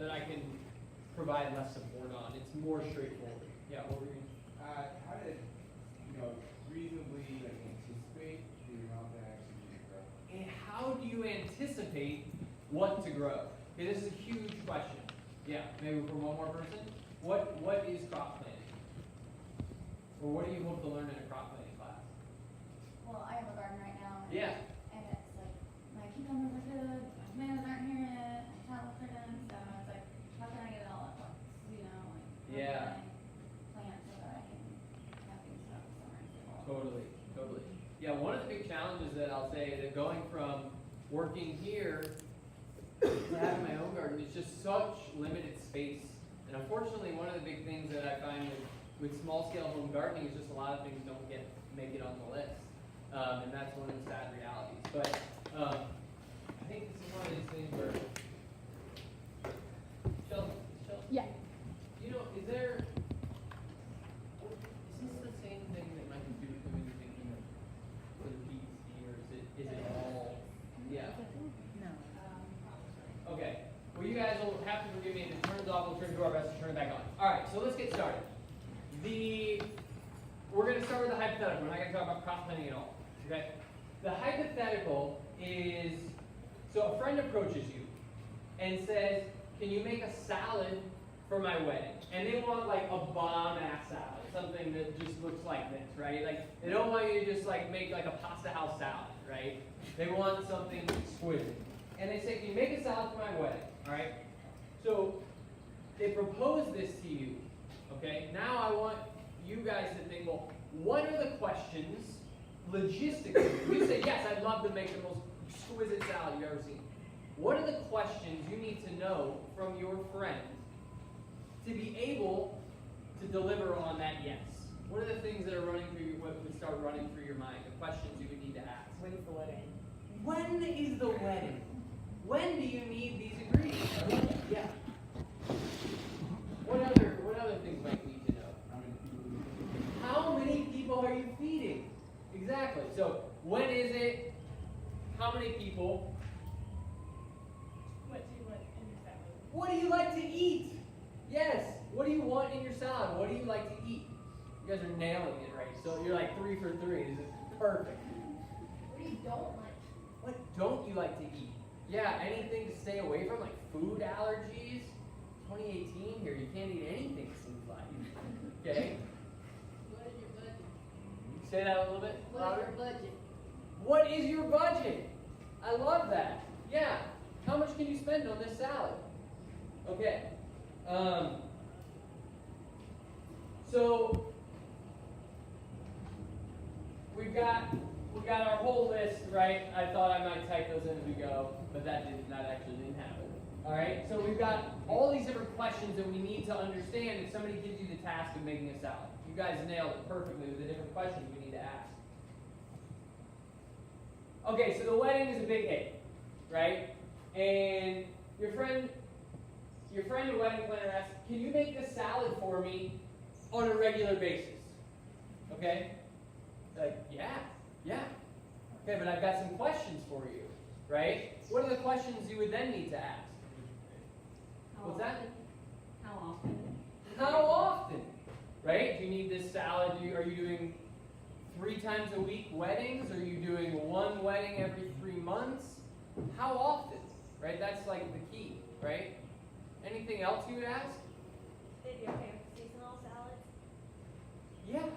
that I can provide less support on. It's more straightforward. Yeah, what were you? How to, reasonably anticipate the amount that actually needs to grow? And how do you anticipate what to grow? Okay, this is a huge question. Yeah, maybe from one more person. What is crop planting? Or what do you hope to learn in a crop planting class? Well, I have a garden right now. Yeah. And it's like, my cucumbers are good, my tomatoes aren't here yet, my salads are done, so it's like, how can I get it all at once? Like, Yeah. how can I plant so that I can have things throughout the summer and fall? Totally. Yeah, one of the big challenges that I'll say that going from working here to having my own garden is just such limited space. And unfortunately, one of the big things that I find with small-scale home gardening is just a lot of things don't make it on the list. And that's one of the sad realities. But I think this is one of these things where, Chelsea, Yeah. is this the same thing that Mike is doing when you're thinking of for the PEC, or is it all? Yeah. No. Okay. Well, you guys will have to forgive me if it turns off. We'll try to do our best to turn it back on. All right. So let's get started. We're going to start with the hypothetical. We're not going to talk about crop planting at all. Okay. The hypothetical is, so a friend approaches you and says, "Can you make a salad for my wedding?" And they want like a bomb-ass salad, something that just looks like this, right? Like they don't want you to just like make like a pasta house salad, right? They want something exquisite. And they say, "Can you make a salad for my wedding?" All right. So they propose this to you. Okay. Now I want you guys to think, well, what are the questions logistically? You say, "Yes, I'd love to make the most exquisite salad you've ever seen." What are the questions you need to know from your friend to be able to deliver on that yes? What are the things that are running through what would start running through your mind? The questions you would need to ask. When's the wedding? When is the wedding? When do you need these ingredients? Yeah. What other things might you need to know? How many people are you feeding? Exactly. So when is it? How many people? What do you want in your salad? What do you like to eat? Yes. What do you want in your salad? What do you like to eat? You guys are nailing it, right? So you're like 3 for 3. This is perfect. What do you don't like? What don't you like to eat? Yeah, anything to stay away from, like food allergies. 2018 here, you can't eat anything, it seems like. Okay? What is your budget? Say that a little bit What louder. is your budget? What is your budget? I love that. Yeah. How much can you spend on this salad? Okay. So we've got our whole list, right? I thought I might type those in as we go, but that actually didn't happen. All right. So we've got all these different questions that we need to understand if somebody gives you the task of making a salad. You guys nailed it perfectly with the different questions we need to ask. Okay, so the wedding is a big hit, right? And your friend, the wedding planner asks, "Can you make the salad for me on a regular basis?" Okay? Like, yeah. Okay, but I've got some questions for you, right? What are the questions you would then need to ask? What's that? How often? How often? Right? Do you need this salad? Are you doing 3 times a week weddings? Are you doing one wedding every 3 months? How often? Right? That's like the key, right? Anything else you would ask? Did you okay with seasonal salads? Yeah.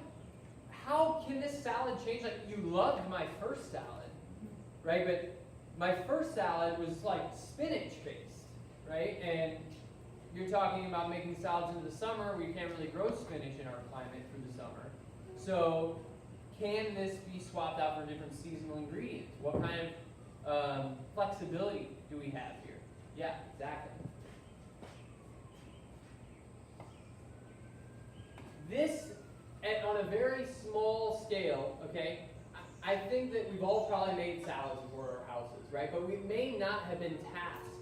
How can this salad change? Like, you loved my first salad, right? But my first salad was like spinach based, right? And you're talking about making salads in the summer. We can't really grow spinach in our climate for the summer. So can this be swapped out for different seasonal ingredients? What kind of flexibility do we have here? Yeah, exactly. This, on a very small scale, okay, I think that we've all probably made salads for our houses, right? But we may not have been tasked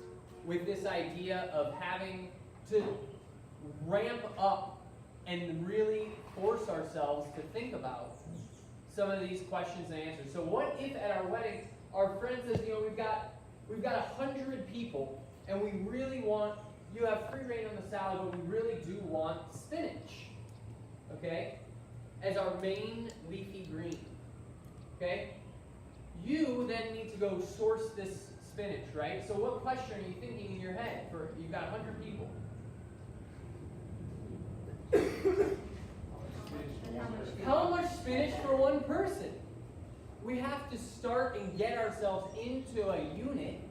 with this idea of having to ramp up and really force ourselves to think about some of these questions and answers. So what if at our wedding, our friend says, we've got 100 people, and we really want you have free reign on the salad, but we really do want spinach, okay, as our main leafy green, okay? You then need to go source this spinach, right? So what question are you thinking in your head? You've got 100 people. How much spinach for one person? We have to start and get ourselves into a unit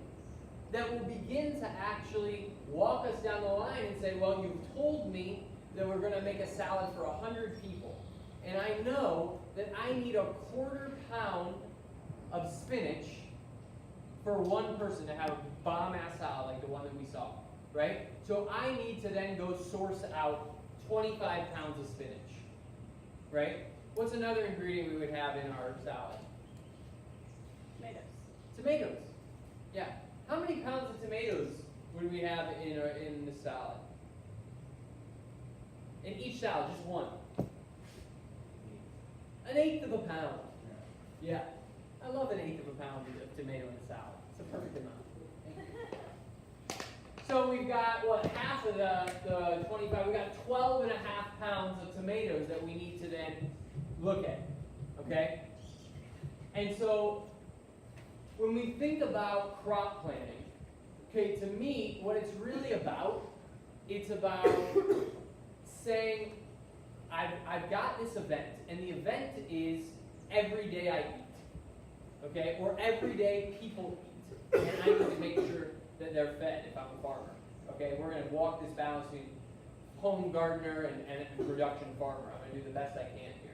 that will begin to actually walk us down the line and say, well, you've told me that we're going to make a salad for 100 people. And I know that I need a quarter pound of spinach for one person to have a bomb-ass salad like the one that we saw, right? So I need to then go source out 25 pounds of spinach, right? What's another ingredient we would have in our salad? Tomatoes. Tomatoes. Yeah. How many pounds of tomatoes would we have in the salad? In each salad, just one. 1/8 of a pound. Yeah. I love 1/8 of a pound of tomato in a salad. It's a perfect amount. So we've got, what, half of the 25, we've got 12.5 pounds of tomatoes that we need to then look at, okay? And so when we think about crop planning, okay, to me, what it's really about, it's about saying, I've got this event, and the event is every day I eat, okay? Or every day people eat, and I need to make sure that they're fed if I'm a farmer, okay? We're going to walk this balance between home gardener and production farmer. I'm going to do the best I can here.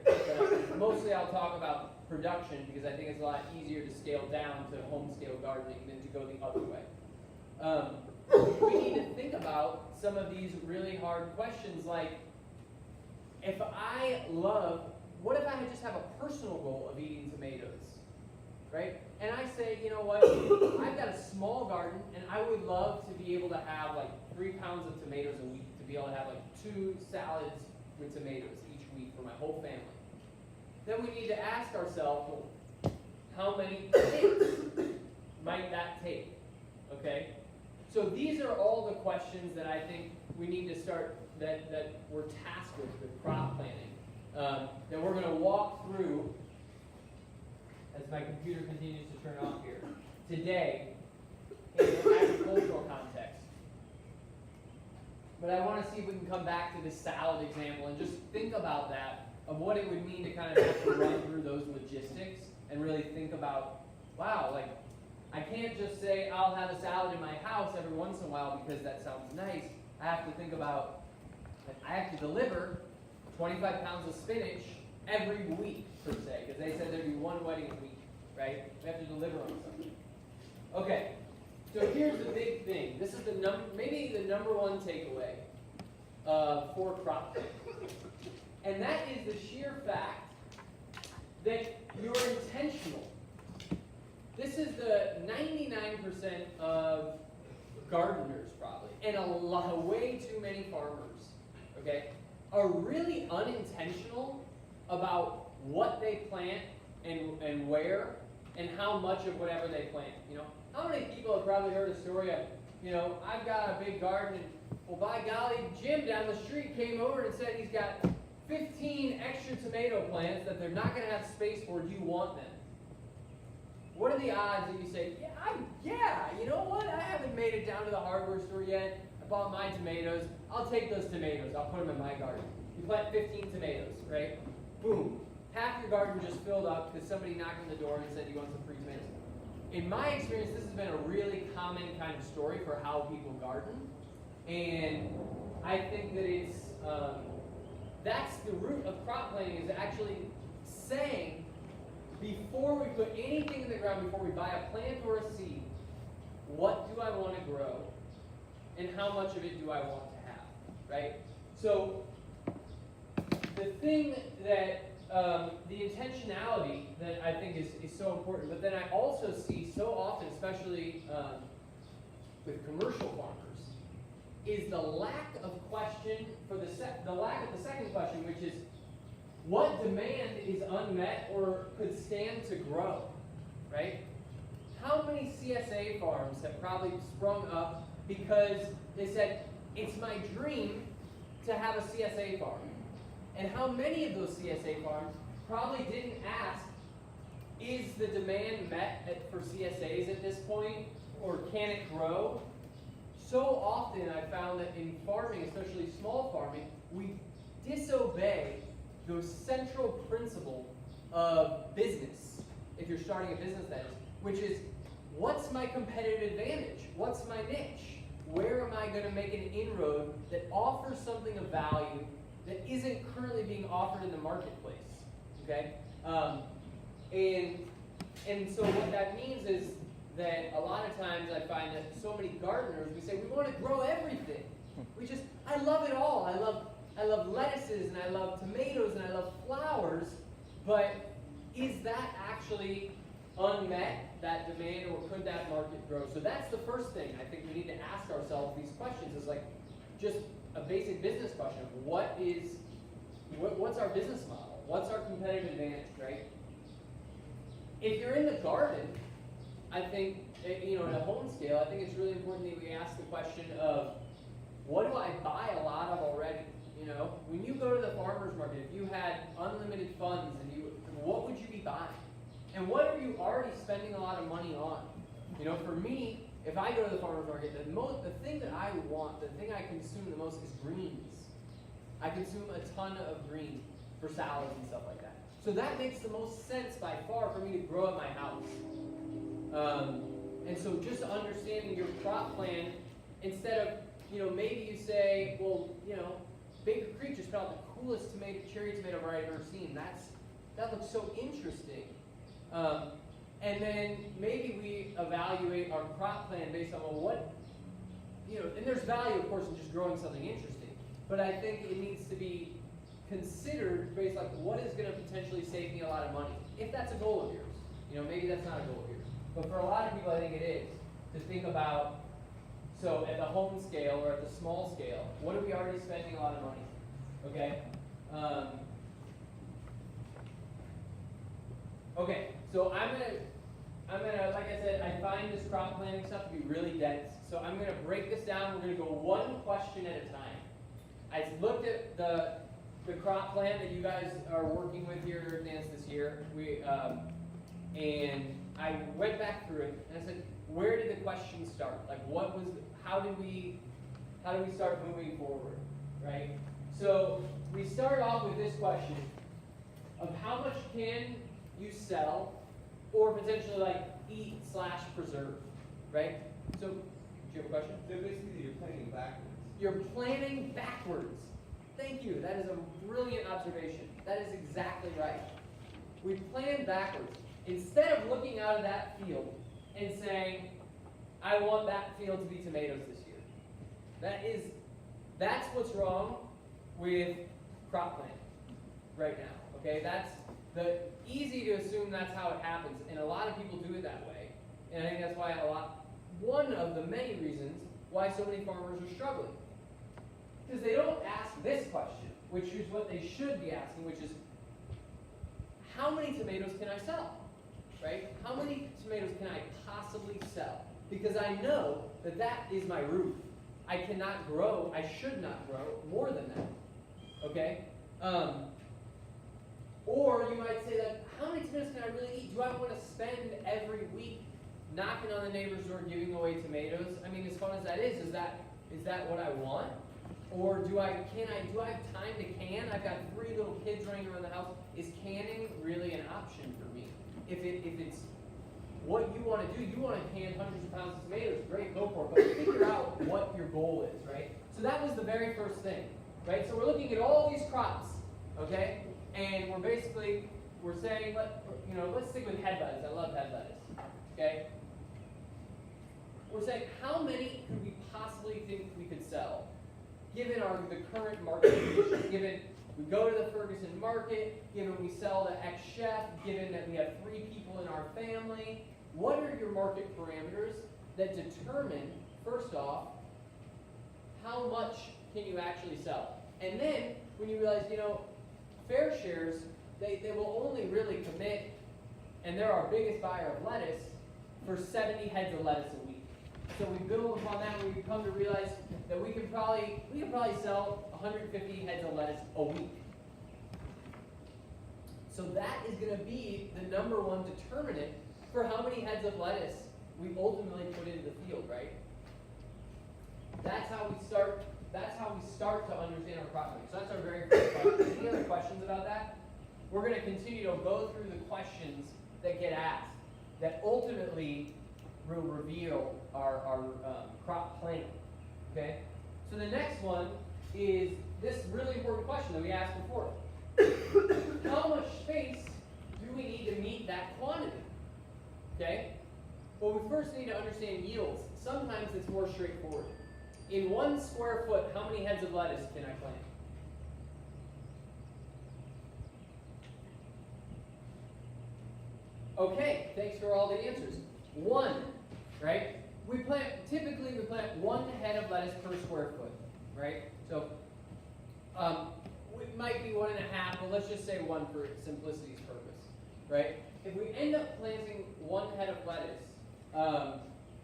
But mostly I'll talk about production because I think it's a lot easier to scale down to home scale gardening than to go the other way. We need to think about some of these really hard questions like, what if I just have a personal goal of eating tomatoes, right? And I say, you know what, I've got a small garden and I would love to be able to have like 3 pounds of tomatoes a week, to be able to have like 2 salads with tomatoes each week for my whole family. Then we need to ask ourselves, well, how many plants might that take, okay? So these are all the questions that I think we need to start, that we're tasked with crop planning, that we're going to walk through as my computer continues to turn off here, today in an agricultural context. But I want to see if we can come back to this salad example and just think about that, of what it would mean to kind of have to run through those logistics and really think about, wow, like, I can't just say I'll have a salad in my house every once in a while because that sounds nice. I have to think about, like, I have to deliver 25 pounds of spinach every week, per se, because they said there'd be one wedding a week, right? We have to deliver on something. Okay, so here's the big thing. This is maybe the number one takeaway for crop planning. And that is the sheer fact that you're intentional. This is the 99% of gardeners, probably, and way too many farmers, okay, are really unintentional about what they plant and where and how much of whatever they plant. You know, how many people have probably heard a story of, you know, I've got a big garden, and well, by golly, Jim down the street came over and said he's got 15 extra tomato plants that they're not going to have space for. Do you want them? What are the odds that you say, yeah, you know what? I haven't made it down to the hardware store yet. I bought my tomatoes. I'll take those tomatoes. I'll put them in my garden. You plant 15 tomatoes, right? Boom. Half your garden just filled up because somebody knocked on the door and said you want some free tomatoes. In my experience, this has been a really common kind of story for how people garden. And I think that it's, that's the root of crop planning, is actually saying, before we put anything in the ground, before we buy a plant or a seed, what do I want to grow and how much of it do I want to have, right? So the thing that, the intentionality that I think is so important, but then I also see so often, especially with commercial farmers, is the lack of question for the lack of the second question, which is, what demand is unmet or could stand to grow, right? How many CSA farms have probably sprung up because they said, it's my dream to have a CSA farm. And how many of those CSA farms probably didn't ask, is the demand met for CSAs at this point, or can it grow? So often I found that in farming, especially small farming, we disobey the central principle of business, if you're starting a business that is, which is, what's my competitive advantage? What's my niche? Where am I going to make an inroad that offers something of value that isn't currently being offered in the marketplace? Okay? And so what that means is that a lot of times I find that so many gardeners, we say we want to grow everything. I love it all. I love lettuces and I love tomatoes and I love flowers, but is that actually unmet, that demand, or could that market grow? So that's the first thing I think we need to ask ourselves these questions, is like just a basic business question of what's our business model? What's our competitive advantage, right? If you're in the garden, I think, at a home scale, I think it's really important that we ask the question of, what do I buy a lot of already? When you go to the farmer's market, if you had unlimited funds, what would you be buying? And what are you already spending a lot of money on? For me, if I go to the farmer's market, the thing that I would want, the thing I consume the most is greens. I consume a ton of greens for salads and stuff like that. So that makes the most sense by far for me to grow at my house. And so just understanding your crop plan, instead of, maybe you say, well, Baker Creek just put out the coolest cherry tomato variety I've ever seen. That looks so interesting. And then maybe we evaluate our crop plan based on, and there's value, of course, in just growing something interesting. But I think it needs to be considered based on what is going to potentially save me a lot of money, if that's a goal of yours. Maybe that's not a goal of yours. But for a lot of people, I think it is, to think about, so at the home scale or at the small scale, what are we already spending a lot of money? Okay? Okay, so I'm gonna, like I said, I find this crop planning stuff to be really dense. So I'm gonna break this down. We're gonna go one question at a time. I looked at the crop plan that you guys are working with here at Dance this year. And I went back through it and I said, where did the question start? Like, how did we start moving forward, right? So we start off with this question of how much can you sell or potentially eat/preserve, right? So, do you have a question? So basically you're planning backwards. You're planning backwards. Thank you. That is a brilliant observation. That is exactly right. We plan backwards. Instead of looking out of that field and saying, I want that field to be tomatoes this year. That's what's wrong with crop planning right now. Okay? That's easy to assume that's how it happens, and a lot of people do it that way. And I think that's why one of the many reasons why so many farmers are struggling. Because they don't ask this question, which is what they should be asking, which is, how many tomatoes can I sell? Right? How many tomatoes can I possibly sell? Because I know that is my roof. I cannot grow, I should not grow more than that. Okay? Or you might say that, how many tomatoes can I really eat? Do I want to spend every week knocking on the neighbor's door giving away tomatoes? I mean, as fun as that is that what I want? Or do I have time to can? I've got 3 little kids running around the house. Is canning really an option for me? If it's what you want to do, you want to can hundreds of pounds of tomatoes, great, go for it. But figure out what your goal is, right? So that was the very first thing, right? So we're looking at all these crops, okay? And we're saying, let's stick with head lettuce. I love head lettuce, okay? We're saying, how many could we possibly think we could sell, given the current market conditions, given we go to the Ferguson market, given we sell to ex-chef, given that we have 3 people in our family? What are your market parameters that determine, first off, how much can you actually sell? And then, when you realize, fair shares, they will only really commit, and they're our biggest buyer of lettuce, for 70 heads of lettuce a week. so we build upon that, and we come to realize that we can probably sell 150 heads of lettuce a week. So that is going to be the number one determinant for how many heads of lettuce we ultimately put into the field, right? That's how we start. That's how we start to understand our crop planning. So that's our very first question. Any other questions about that? We're going to continue to go through the questions that get asked that ultimately will reveal our crop plan. Okay? So the next one is this really important question that we asked before. How much space do we need to meet that quantity? Okay? Well, we first need to understand yields. Sometimes it's more straightforward. In 1 square foot, how many heads of lettuce can I plant? Okay, thanks for all the answers. 1, right? Typically we plant 1 head of lettuce per square foot, right? So, it might be 1.5, but let's just say 1 for simplicity's purpose, right? If we end up planting 1 head of lettuce,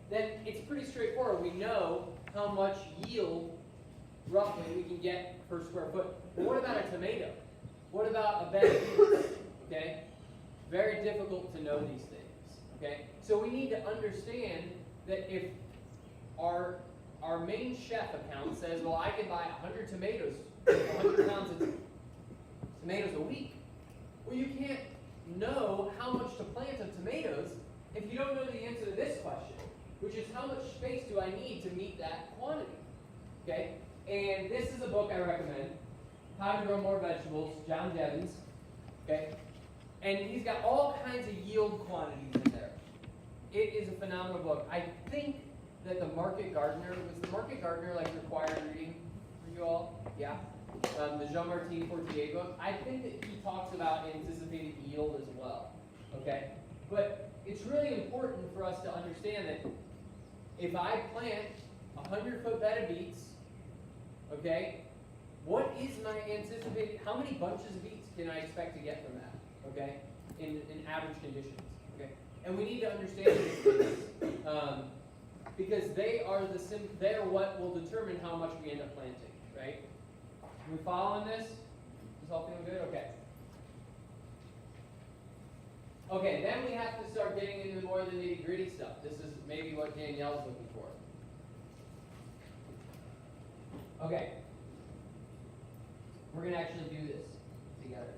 then it's pretty straightforward. We know how much yield, roughly, we can get per square foot. But what about a tomato? What about a bed of beets? Okay? Very difficult to know these things. Okay? So we need to understand that if our main chef account says, well, I can buy 100 tomatoes, 100 pounds of tomatoes a week, well, you can't know how much to plant of tomatoes if you don't know the answer to this question, which is how much space do I need to meet that quantity? Okay? And this is a book I recommend, How to Grow More Vegetables, John Devon's. Okay? And he's got all kinds of yield quantities in there. It is a phenomenal book. I think that the Market Gardener, was the Market Gardener like required reading for you all? Yeah? The Jean-Martin Fortier book. I think that he talks about anticipated yield as well. Okay? But it's really important for us to understand that if I plant a 100-foot bed of beets, okay, what is my anticipated, how many bunches of beets can I expect to get from that, okay, in average conditions, okay? And we need to understand these things, because they are what will determine how much we end up planting, right? Are we following this? Is this all feeling good? Okay. Okay, then we have to start getting into more of the nitty-gritty stuff. This is maybe what Danielle's looking for. Okay. We're going to actually do this together.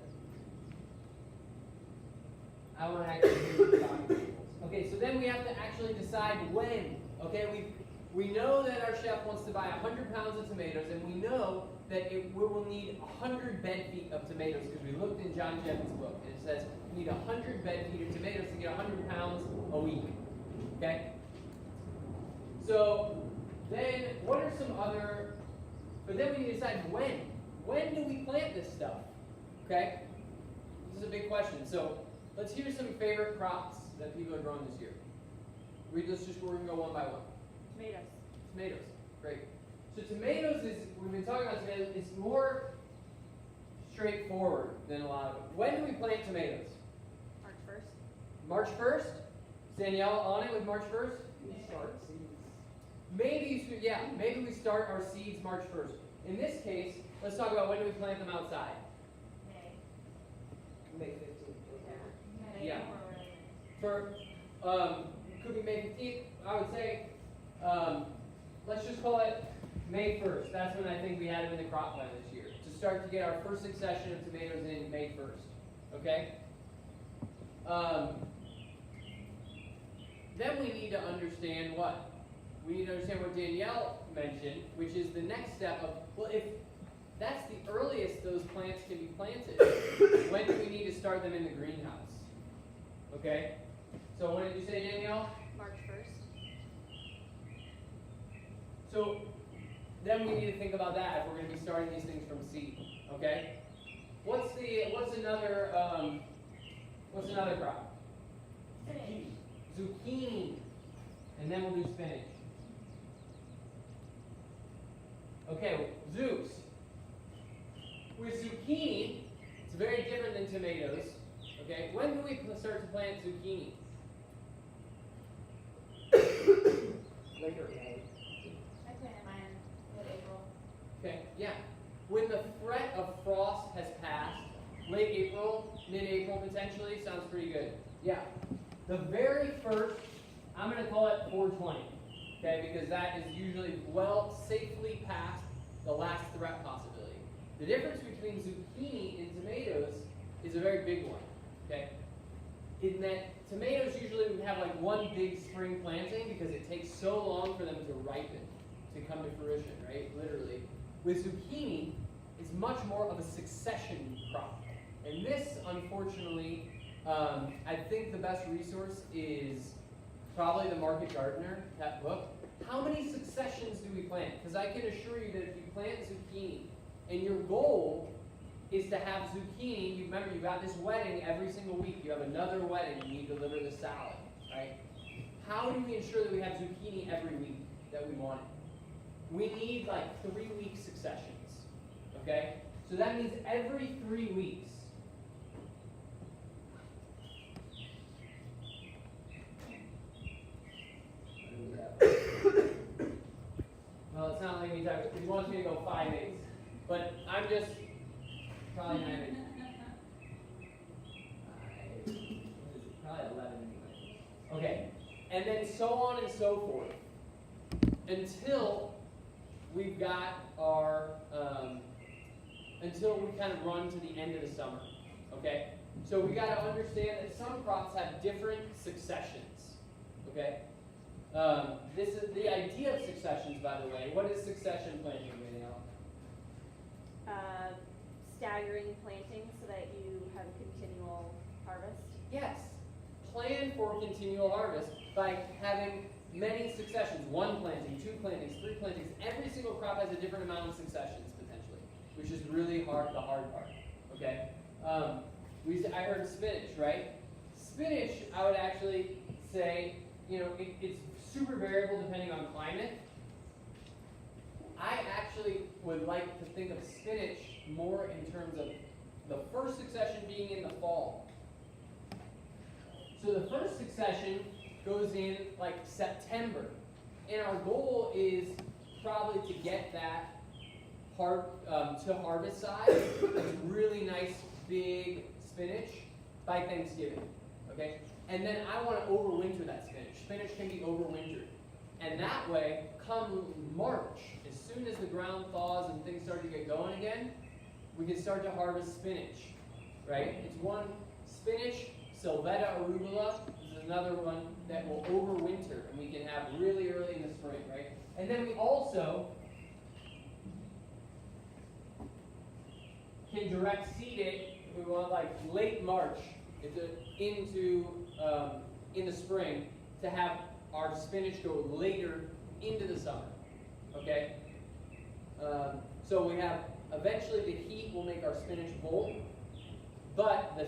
I want to actually do the talking. Okay, so then we have to actually decide when. Okay, we know that our chef wants to buy 100 pounds of tomatoes, and we know that we will need 100 bed feet of tomatoes, because we looked in John Jevons' book, and it says we need 100 bed feet of tomatoes to get 100 pounds a week. Okay? So then what are some other, but then we need to decide when. When do we plant this stuff? Okay? This is a big question. So let's hear some favorite crops that people are growing this year. We're going to go one by one. Tomatoes. Tomatoes. Great. So tomatoes is, we've been talking about tomatoes, it's more straightforward than a lot of it. When do we plant tomatoes? March 1st. March 1st? Is Danielle on it with March 1st? Maybe we start our seeds March 1st. In this case, let's talk about when do we plant them outside? May 15th. Yeah. For, could be May 15th, I would say, let's just call it May 1st. That's when I think we had them in the crop plan this year. To start to get our first succession of tomatoes in May 1st. Okay? Then we need to understand what? We need to understand what Danielle mentioned, which is the next step of, well, if that's the earliest those plants can be planted, when do we need to start them in the greenhouse? Okay? So what did you say, Danielle? March 1st. So then we need to think about that if we're going to be starting these things from seed. Okay? What's another crop? Spinach. Zucchini. And then we'll do spinach. Okay, Zeus. With zucchini, it's very different than tomatoes. Okay, when do we start to plant zucchini? later May. I planted mine mid-April. Okay, yeah. When the threat of frost has passed, late April, mid-April potentially, sounds pretty good. Yeah. The very first, I'm going to call it 420, okay, because that is usually well safely past the last threat possibility. The difference between zucchini and tomatoes is a very big one, okay? In that tomatoes usually we have like one big spring planting because it takes so long for them to ripen, to come to fruition, right? Literally. With zucchini, it's much more of a succession crop. And this, unfortunately, I think the best resource is probably the Market Gardener, that book. How many successions do we plant? Because I can assure you that if you plant zucchini and your goal is to have zucchini, you remember you've got this wedding every single week, you have another wedding, you need to deliver the salad, right? How do we ensure that we have zucchini every week that we want it? We need like 3-week successions, okay? So that means every 3 weeks. Well, it's not like me talking, he wants me to go 5/8, but I'm just probably not even. Probably 11 anyway. Okay, and then so on and so forth until we've got our until we kind of run to the end of the summer. Okay, so we got to understand that some crops have different successions. Okay. This is the idea of successions, by the way. What is succession planting, Danielle? Staggering planting so that you have continual harvest. Yes. Plan for continual harvest by having many successions. 1 planting, 2 plantings, 3 plantings. Every single crop has a different amount of successions, potentially, which is really hard, the hard part. Okay? I heard spinach, right? Spinach, I would actually say, you know, it's super variable depending on climate. I actually would like to think of spinach more in terms of the first succession being in the fall. So the first succession goes in like September. And our goal is probably to get that to harvest size, a really nice big spinach by Thanksgiving. Okay? And then I want to overwinter that spinach. Spinach can be overwintered. And that way, come March, as soon as the ground thaws and things start to get going again, we can start to harvest spinach, right? It's one spinach, Sylvetta arugula is another one that will overwinter, and we can have really early in the spring, right? And then we also can direct seed it if we want, like late March into in the spring to have our spinach go later into the summer. Okay? So we have, eventually the heat will make our spinach bolt, but the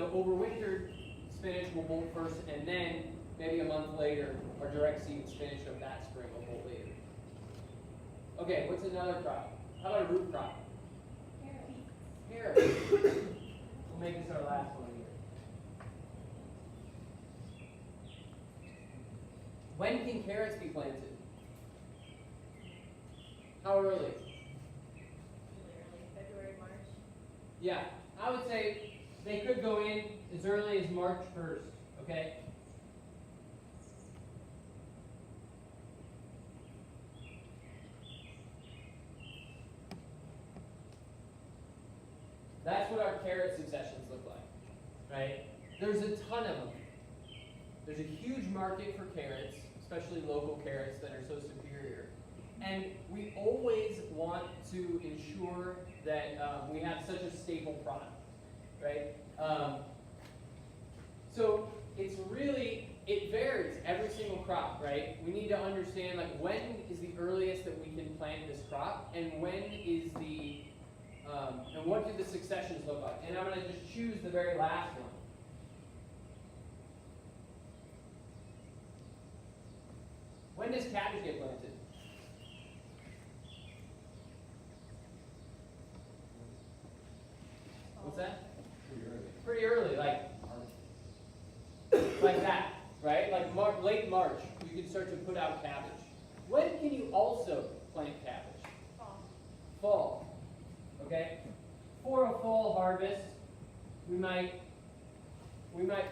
overwintered spinach will bolt first, and then maybe a month later, our direct seed spinach of that spring will bolt later. Okay, what's another crop? How about a root crop? Carrots. We'll make this our last one here. When can carrots be planted? How early? Really early, February, March. Yeah, I would say they could go in as early as March 1st, okay? That's what our carrot successions look like, right? There's a ton of them. There's a huge market for carrots, especially local carrots that are so superior. And we always want to ensure that we have such a staple product, right? So it's really, it varies every single crop, right? We need to understand, like, when is the earliest that we can plant this crop, and when is the, and what do the successions look like? And I'm going to just choose the very last one. When does cabbage get planted? What's that? Pretty early, like that, right? Like late March, you can start to put out cabbage. When can you also plant cabbage? Fall. Okay? For a fall harvest, we might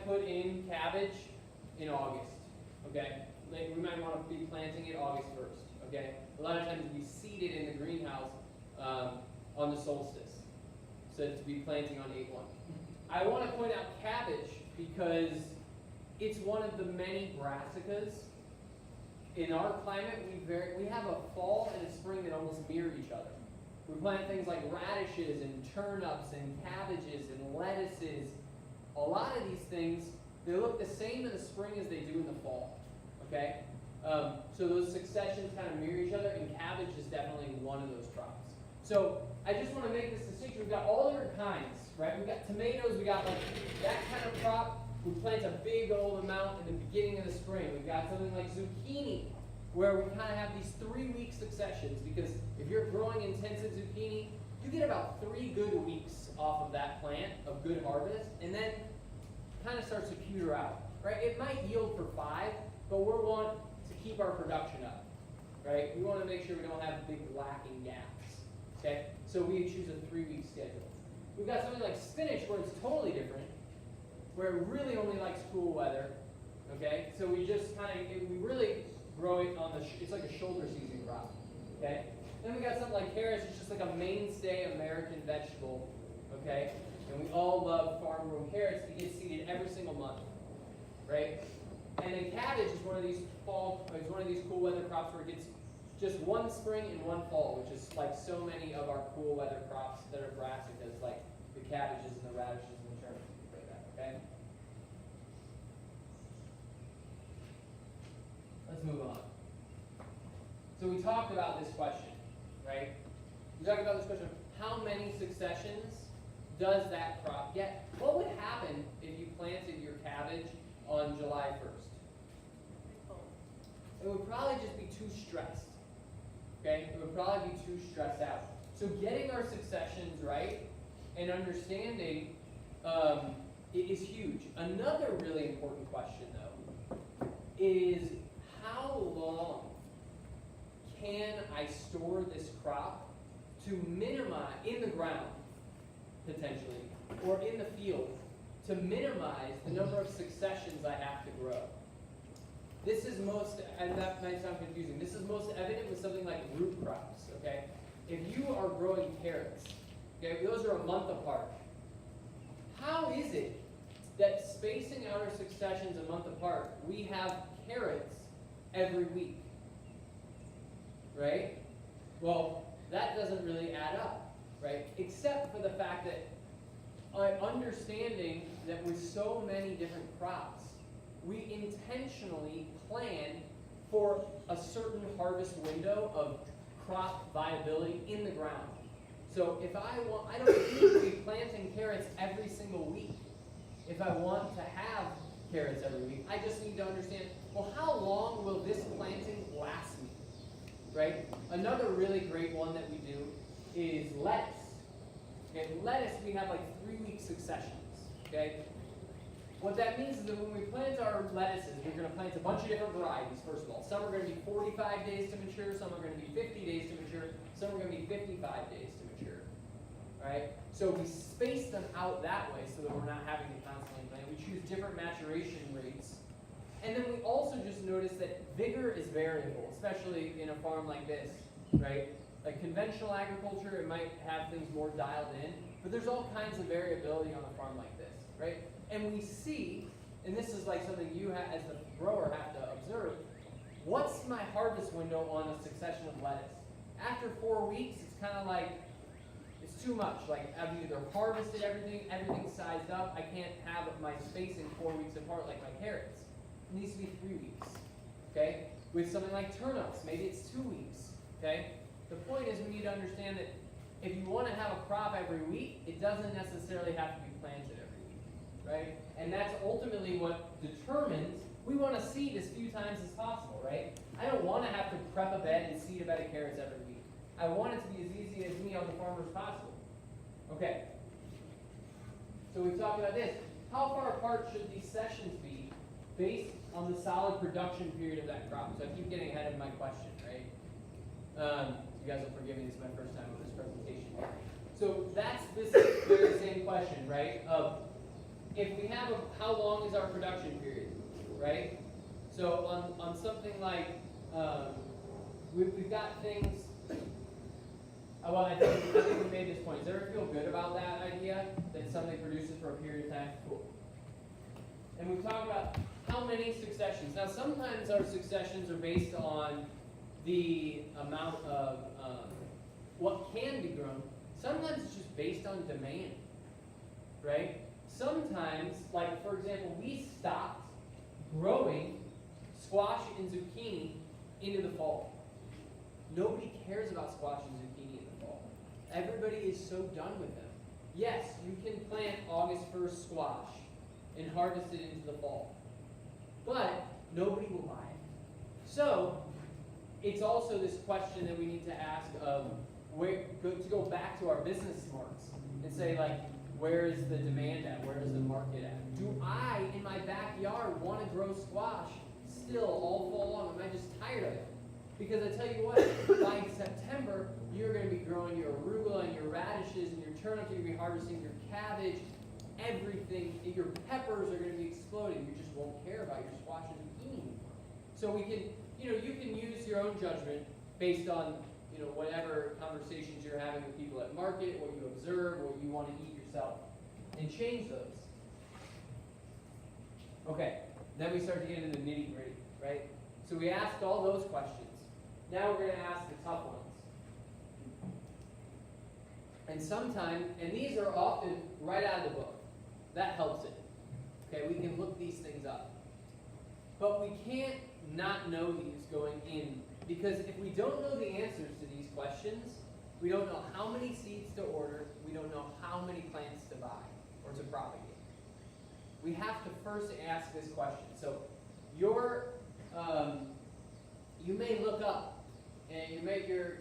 put in cabbage in August. Okay? Like, we might want to be planting it August 1st. Okay? A lot of times we seed it in the greenhouse on the solstice. So to be planting on 8/1. I want to point out cabbage because it's one of the many brassicas. In our climate, we have a fall and a spring that almost mirror each other. We plant things like radishes and turnips and cabbages and lettuces. A lot of these things, they look the same in the spring as they do in the fall. Okay? So those successions kind of mirror each other, and cabbage is definitely one of those crops. So I just want to make this distinction. We've got all different kinds, right? We've got tomatoes, we got like that kind of crop. We plant a big old amount in the beginning of the spring. We've got something like zucchini, where we kind of have these 3-week successions, because if you're growing intensive zucchini, you get about 3 good weeks off of that plant of good harvest, and then kind of starts to peter out, right? It might yield for 5, but we want to keep our production up, right? We want to make sure we don't have big lacking gaps, okay? So we choose a 3-week schedule. We've got something like spinach, where it's totally different, where it really only likes cool weather, okay? So we just we really grow it on it's like a shoulder season crop, okay? Then we got something like carrots, it's just like a mainstay American vegetable, okay? And we all love farm-grown carrots. It gets seeded every single month, right? And then cabbage is one of these cool weather crops where it gets just one spring and one fall, which is like so many of our cool weather crops that are brassicas, like the cabbages and the radishes and the turnips, like that, okay? Let's move on. So we talked about this question, right? We talked about this question of how many successions does that crop get? What would happen if you planted your cabbage on July 1st? It would probably just be too stressed. Okay? It would probably be too stressed out. So getting our successions right and understanding it is huge. Another really important question, though, is how long can I store this crop to minimize, in the ground, potentially, or in the field, to minimize the number of successions I have to grow? This is most, and that might sound confusing, this is most evident with something like root crops, okay? If you are growing carrots, okay, those are a month apart. How is it that spacing out our successions a month apart, we have carrots every week, right? Well, that doesn't really add up, right? Except for the fact that understanding that with so many different crops, we intentionally plan for a certain harvest window of crop viability in the ground. So if I don't need to be planting carrots every single week. If I want to have carrots every week, I just need to understand, well, how long will this planting last me, right? Another really great one that we do is lettuce. Okay, lettuce, we have like 3-week successions, okay? What that means is that when we plant our lettuces, we're going to plant a bunch of different varieties, first of all. Some are going to be 45 days to mature, some are going to be 50 days to mature, some are going to be 55 days to mature, right? So we space them out that way so that we're not having to constantly plant. We choose different maturation rates. And then we also just notice that vigor is variable, especially in a farm like this, right? Like conventional agriculture, it might have things more dialed in, but there's all kinds of variability on a farm like this, right? And we see, and this is like something you as the grower have to observe, what's my harvest window on a succession of lettuce? After 4 weeks, it's kind of like, it's too much. Like I've either harvested everything's sized up, I can't have my spacing 4 weeks apart like my carrots. It needs to be 3 weeks, okay? With something like turnips, maybe it's 2 weeks, okay? The point is we need to understand that if you want to have a crop every week, it doesn't necessarily have to be planted every week, right? And that's ultimately what determines, we want to seed as few times as possible, right? I don't want to have to prep a bed and seed a bed of carrots every week. I want it to be as easy as me on the farmer as possible. Okay. So we've talked about this. How far apart should these sessions be based on the solid production period of that crop. So I keep getting ahead of my question, right? You guys will forgive me, this is my first time with this presentation. So that's this very same question, right? Of if we have how long is our production period, right? So on something like, we've got things, well, I think we made this point. Does everyone feel good about that idea, that something produces for a period of time? Cool. And we've talked about how many successions. Now, sometimes our successions are based on the amount of what can be grown. Sometimes it's just based on demand, right? Sometimes, like for example, we stopped growing squash and zucchini into the fall. Nobody cares about squash and zucchini in the fall. Everybody is so done with them. Yes, you can plant August 1st squash and harvest it into the fall. But nobody will buy it. So, it's also this question that we need to ask of to go back to our business smarts and say, like, where is the demand at? Where is the market at? Do I, in my backyard, want to grow squash still all fall long? Am I just tired of it? Because I tell you what, by September, you're going to be growing your arugula and your radishes and your turnips. You're going to be harvesting your cabbage. Everything, your peppers are going to be exploding. You just won't care about your squash and zucchini anymore. So we can, you can use your own judgment based on, whatever conversations you're having with people at market, what you observe, what you want to eat yourself, and change those. Okay, then we start to get into the nitty-gritty, right? So we asked all those questions. Now we're going to ask the tough ones. And sometimes, and these are often right out of the book. That helps it. Okay, we can look these things up. But we can't not know these going in, because if we don't know the answers to these questions, we don't know how many seeds to order, we don't know how many plants to buy or to propagate. We have to first ask this question. So you may look up, and your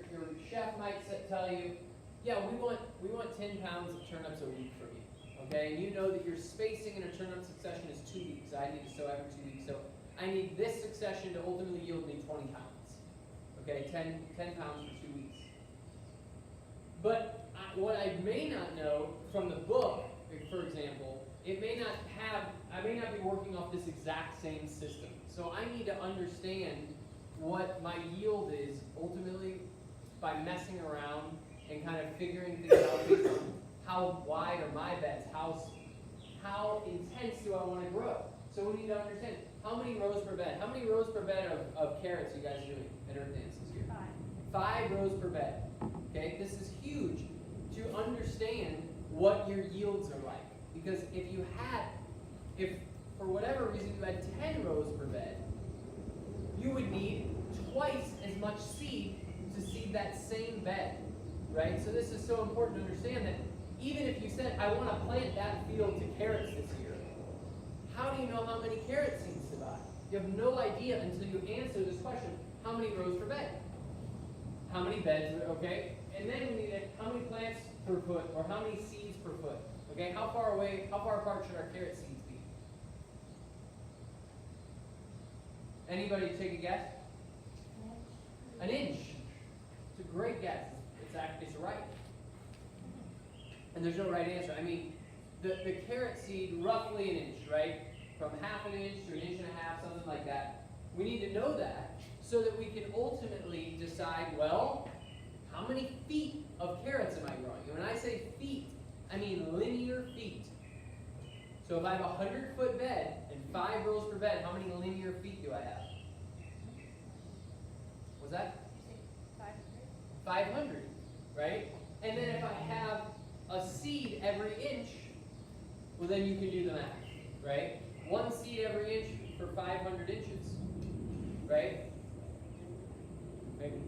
chef might tell you, yeah, we want 10 pounds of turnips a week from you. Okay, and you know that your spacing in a turnip succession is 2 weeks. I need to sow every 2 weeks. So I need this succession to ultimately yield me 20 pounds. Okay, 10 pounds for 2 weeks. But what I may not know from the book, for example, I may not be working off this exact same system. So I need to understand what my yield is ultimately by messing around and kind of figuring things out based on how wide are my beds, how intense do I want to grow. So we need to understand how many rows per bed. How many rows per bed of carrots you guys doing at Earth Dance this year? 5 rows per bed. Okay, this is huge to understand what your yields are like. Because if for whatever reason you had 10 rows per bed, you would need twice as much seed to seed that same bed, right? So this is so important to understand that even if you said, I want to plant that field to carrots this year, how do you know how many carrot seeds to buy? You have no idea until you answer this question. How many rows per bed? How many beds, okay? And then we need how many plants per foot, or how many seeds per foot? Okay, how far apart should our carrot seeds be? Anybody take a guess? An inch. It's a great guess. It's right. And there's no right answer. I mean, the carrot seed, roughly an inch, right? From half an inch to an inch and a half, something like that. We need to know that so that we can ultimately decide, well, how many feet of carrots am I growing? And when I say feet, I mean linear feet. So if I have a 100-foot bed and 5 rows per bed, how many linear feet do I have? What's that? 500, right? And then if I have a seed every inch, well then you can do the math, right? 1 seed every inch for 500 inches, right? Maybe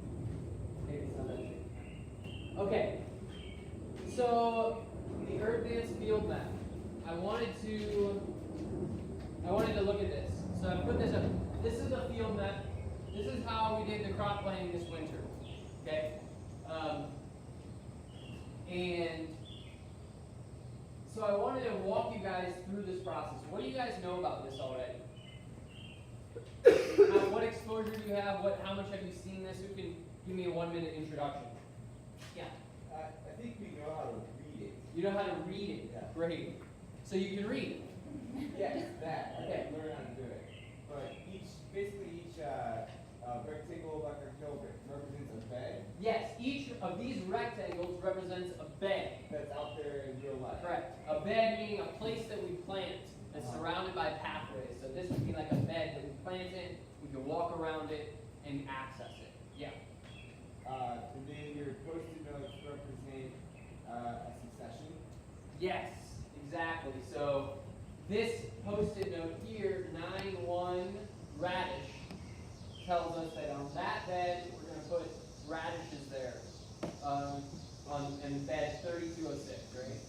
it's not that big. Okay, so the Earth Dance field map. I wanted to look at this. So I put this up. This is the field map. This is how we did the crop planting this winter. Okay? And so I wanted to walk you guys through this process. What do you guys know about this already? What exposure do you have? How much have you seen this? Who can give me a 1-minute introduction? Yeah. I think we know how to read it. You know how to read it? Yeah. Great. So you can read it. Yes, that. I Okay. can learn how to do it. But basically each rectangle like a hill represents a bed Yes, each of these rectangles represents a bed. that's out there in real life. Correct. A bed meaning a place that we plant that's surrounded by pathways. So this would be like a bed that we plant in, we can walk around it and access it. Yeah. And then your post-it notes represent a succession. Yes, exactly. So this post-it note here, 9-1 radish, tells us that on that bed we're going to put radishes there. In bed 3206, right?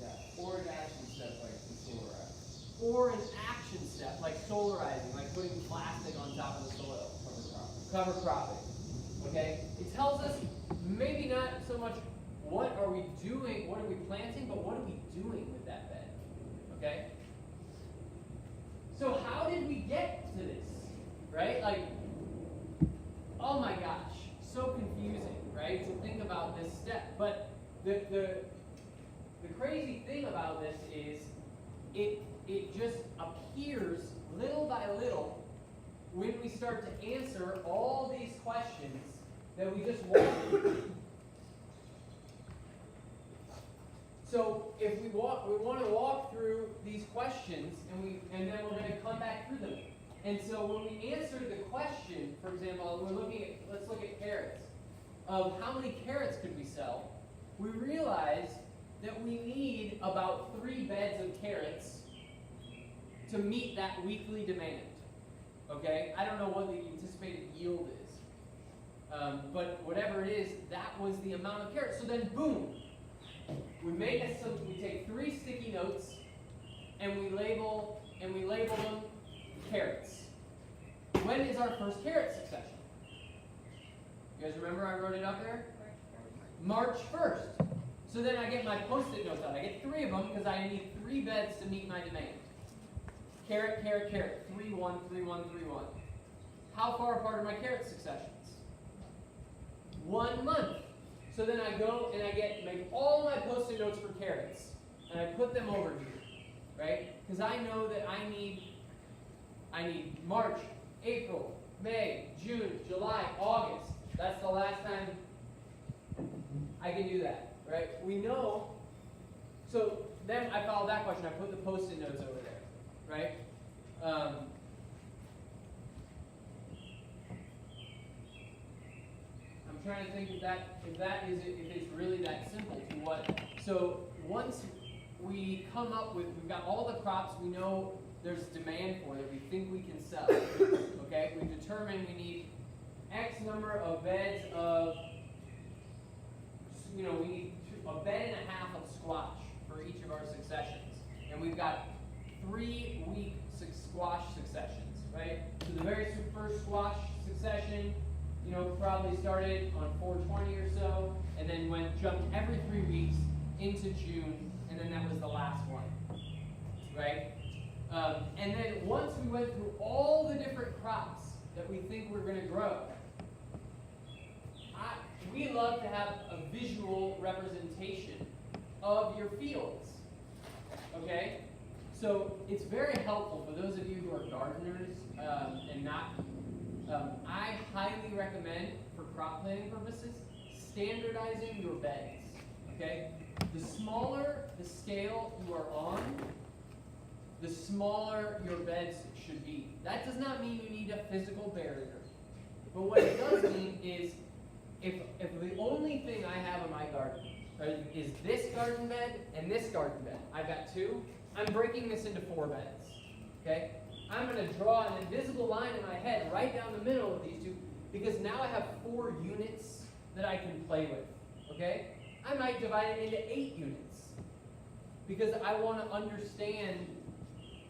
Yeah. Or an action step like solarize. Or an action step like solarizing, like putting plastic on top of the soil. Cover cropping. Okay? It tells us maybe not so much what are we doing, what are we planting, but what are we doing with that bed? Okay? So how did we get to this? Right? Like, oh my gosh, so confusing, right? To think about this step. But the crazy thing about this is it just appears little by little when we start to answer all these questions that we just walked through. So if we want to walk through these questions, and then we're going to come back through them. And so when we answer the question, for example, let's look at carrots. Of how many carrots could we sell? We realize that we need about 3 beds of carrots to meet that weekly demand. Okay? I don't know what the anticipated yield is. But whatever it is, that was the amount of carrots. So then, boom, we take 3 sticky notes and we label them carrots. When is our first carrot succession? You guys remember I wrote it up there? March 1st. So then I get my post-it notes out. I get 3 of them because I need 3 beds to meet my demand. Carrot, carrot, carrot. 3, 1, 3, 1, 3, 1. How far apart are my carrot successions? 1 month. So then I go and make all my post-it notes for carrots, and I put them over here, right? Because I know that I need March, April, May, June, July, August. That's the last time I can do that, right? We know. So then I follow that question. I put the post-it notes over there, right? I'm trying to think if it's really that simple to what. So once we come up with, we've got all the crops we know there's demand for that we think we can sell. Okay, we've determined we need X number of beds of, we need a bed and a half of squash for each of our successions, and we've got 3-week squash successions, right? So the very first squash succession, probably started on 420 or so, and then jumped every 3 weeks into June, and then that was the last one, right? And then once we went through all the different crops that we think we're going to grow, we love to have a visual representation of your fields, okay? So it's very helpful for those of you who are gardeners and not. I highly recommend, for crop planting purposes, standardizing your beds. Okay, the smaller the scale you are on, the smaller your beds should be. That does not mean you need a physical barrier, but what it does mean is, if the only thing I have in my garden is this garden bed and this garden bed, I've got 2. I'm breaking this into 4 beds. Okay? I'm going to draw an invisible line in my head right down the middle of these 2, because now I have 4 units that I can play with. Okay? I might divide it into 8 units, because I want to understand,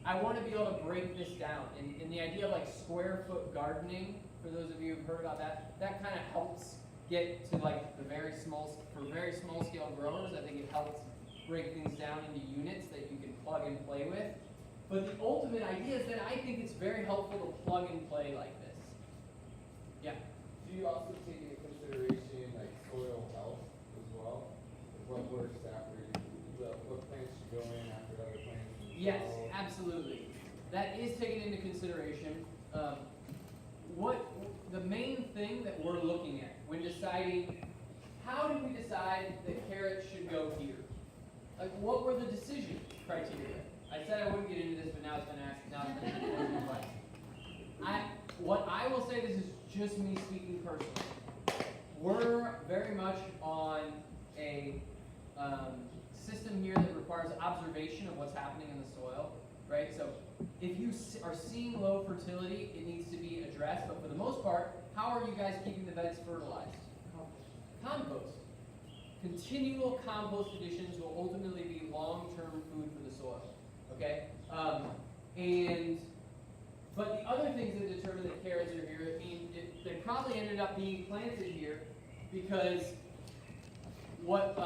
I want to be able to break this down. And the idea of like square foot gardening, for those of you who've heard about that kind of helps get to like for very small scale growers. I think it helps break things down into units that you can plug and play with. But the ultimate idea is that I think it's very helpful to plug and play like this. Yeah. Do you also take into consideration like soil health as well? Like what works after what plants should go in after other plants? and Yes, so- absolutely. That is taken into consideration. The main thing that we're looking at when deciding, how do we decide that carrots should go here? Like, what were the decision criteria? I said I wouldn't get into this, but now it's been asked. Now it's been asked. What I will say, this is just me speaking personally. We're very much on a system here that requires observation of what's happening in the soil, right? So if you are seeing low fertility, it needs to be addressed. But for the most part, how are you guys keeping the beds fertilized? Compost. Continual compost additions will ultimately be long-term food for the soil. Okay? But the other things that determine that carrots are here, they probably ended up being planted here because what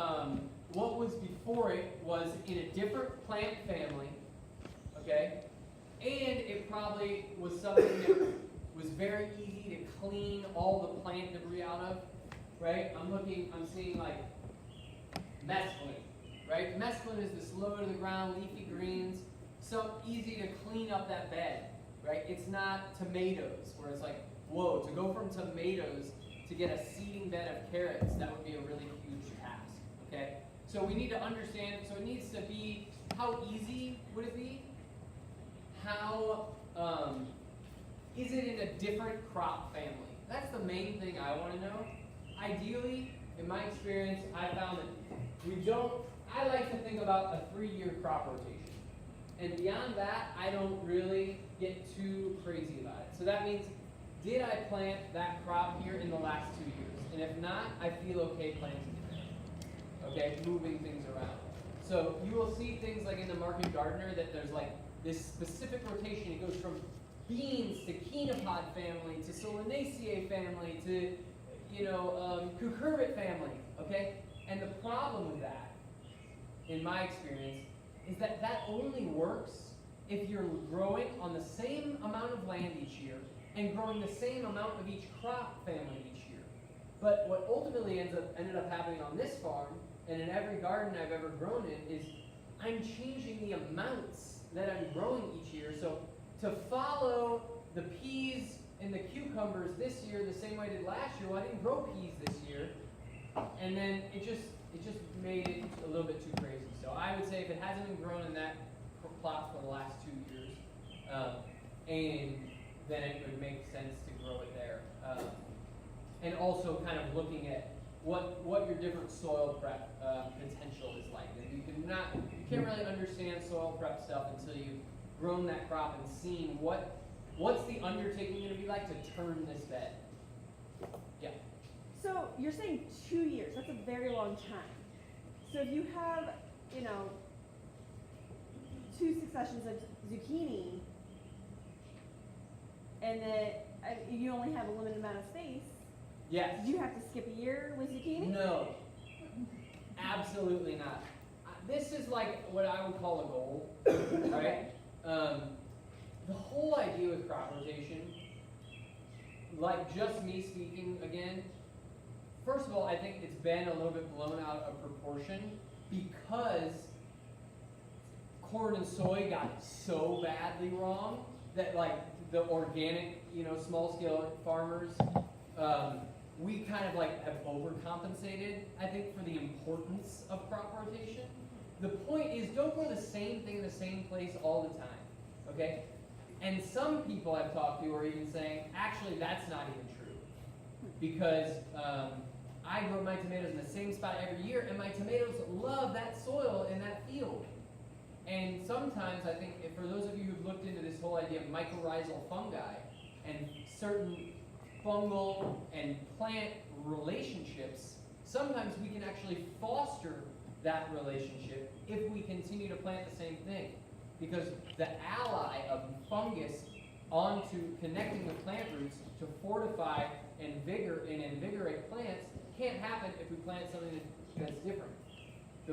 was before it was in a different plant family, okay? And it probably was something that was very easy to clean all the plant debris out of, right? I'm seeing like mesclun, right? Mesclun is this low to the ground leafy greens, so easy to clean up that bed, right? It's not tomatoes, where it's like, whoa, to go from tomatoes to get a seeding bed of carrots, that would be a really huge task, okay? So we need to understand, so it needs to be, how easy would it be? How, is it in a different crop family? That's the main thing I want to know. Ideally, in my experience, I found that I like to think about a 3-year crop rotation. And beyond that, I don't really get too crazy about it. So that means, did I plant that crop here in the last 2 years? And if not, I feel okay planting it there. Okay, moving things around. So you will see things like in the Market Gardener that there's like this specific rotation. It goes from beans to quinopod family to solanaceae family to cucurbit family. Okay, and the problem with that, in my experience, is that that only works if you're growing on the same amount of land each year and growing the same amount of each crop family each year. But what ultimately ended up happening on this farm and in every garden I've ever grown in is I'm changing the amounts that I'm growing each year. So to follow the peas and the cucumbers this year the same way I did last year, well, I didn't grow peas this year, and then it just made it a little bit too crazy. So I would say if it hasn't been grown in that plot for the last 2 years, and then it would make sense to grow it there. And also kind of looking at what your different soil prep potential is like. And you can't really understand soil prep stuff until you've grown that crop and seen what's the undertaking going to be like to turn this bed. Yeah. So you're saying 2 years, that's a very long time. So if you have, 2 successions of zucchini, and then you only have a limited amount of space, Yes. do you have to skip a year with zucchini? No. Absolutely not. This is like what I would call a goal, right? The whole idea with crop rotation, like just me speaking again, first of all, I think it's been a little bit blown out of proportion because corn and soy got it so badly wrong that like the organic, small scale farmers, we kind of like have overcompensated, I think, for the importance of crop rotation. The point is, don't grow the same thing in the same place all the time, okay? And some people I've talked to are even saying, actually, that's not even true. Because I grow my tomatoes in the same spot every year, and my tomatoes love that soil in that field. And sometimes, I think, for those of you who've looked into this whole idea of mycorrhizal fungi and certain fungal and plant relationships, sometimes we can actually foster that relationship if we continue to plant the same thing. Because the ally of fungus onto connecting the plant roots to fortify and invigorate plants can't happen if we plant something that's different.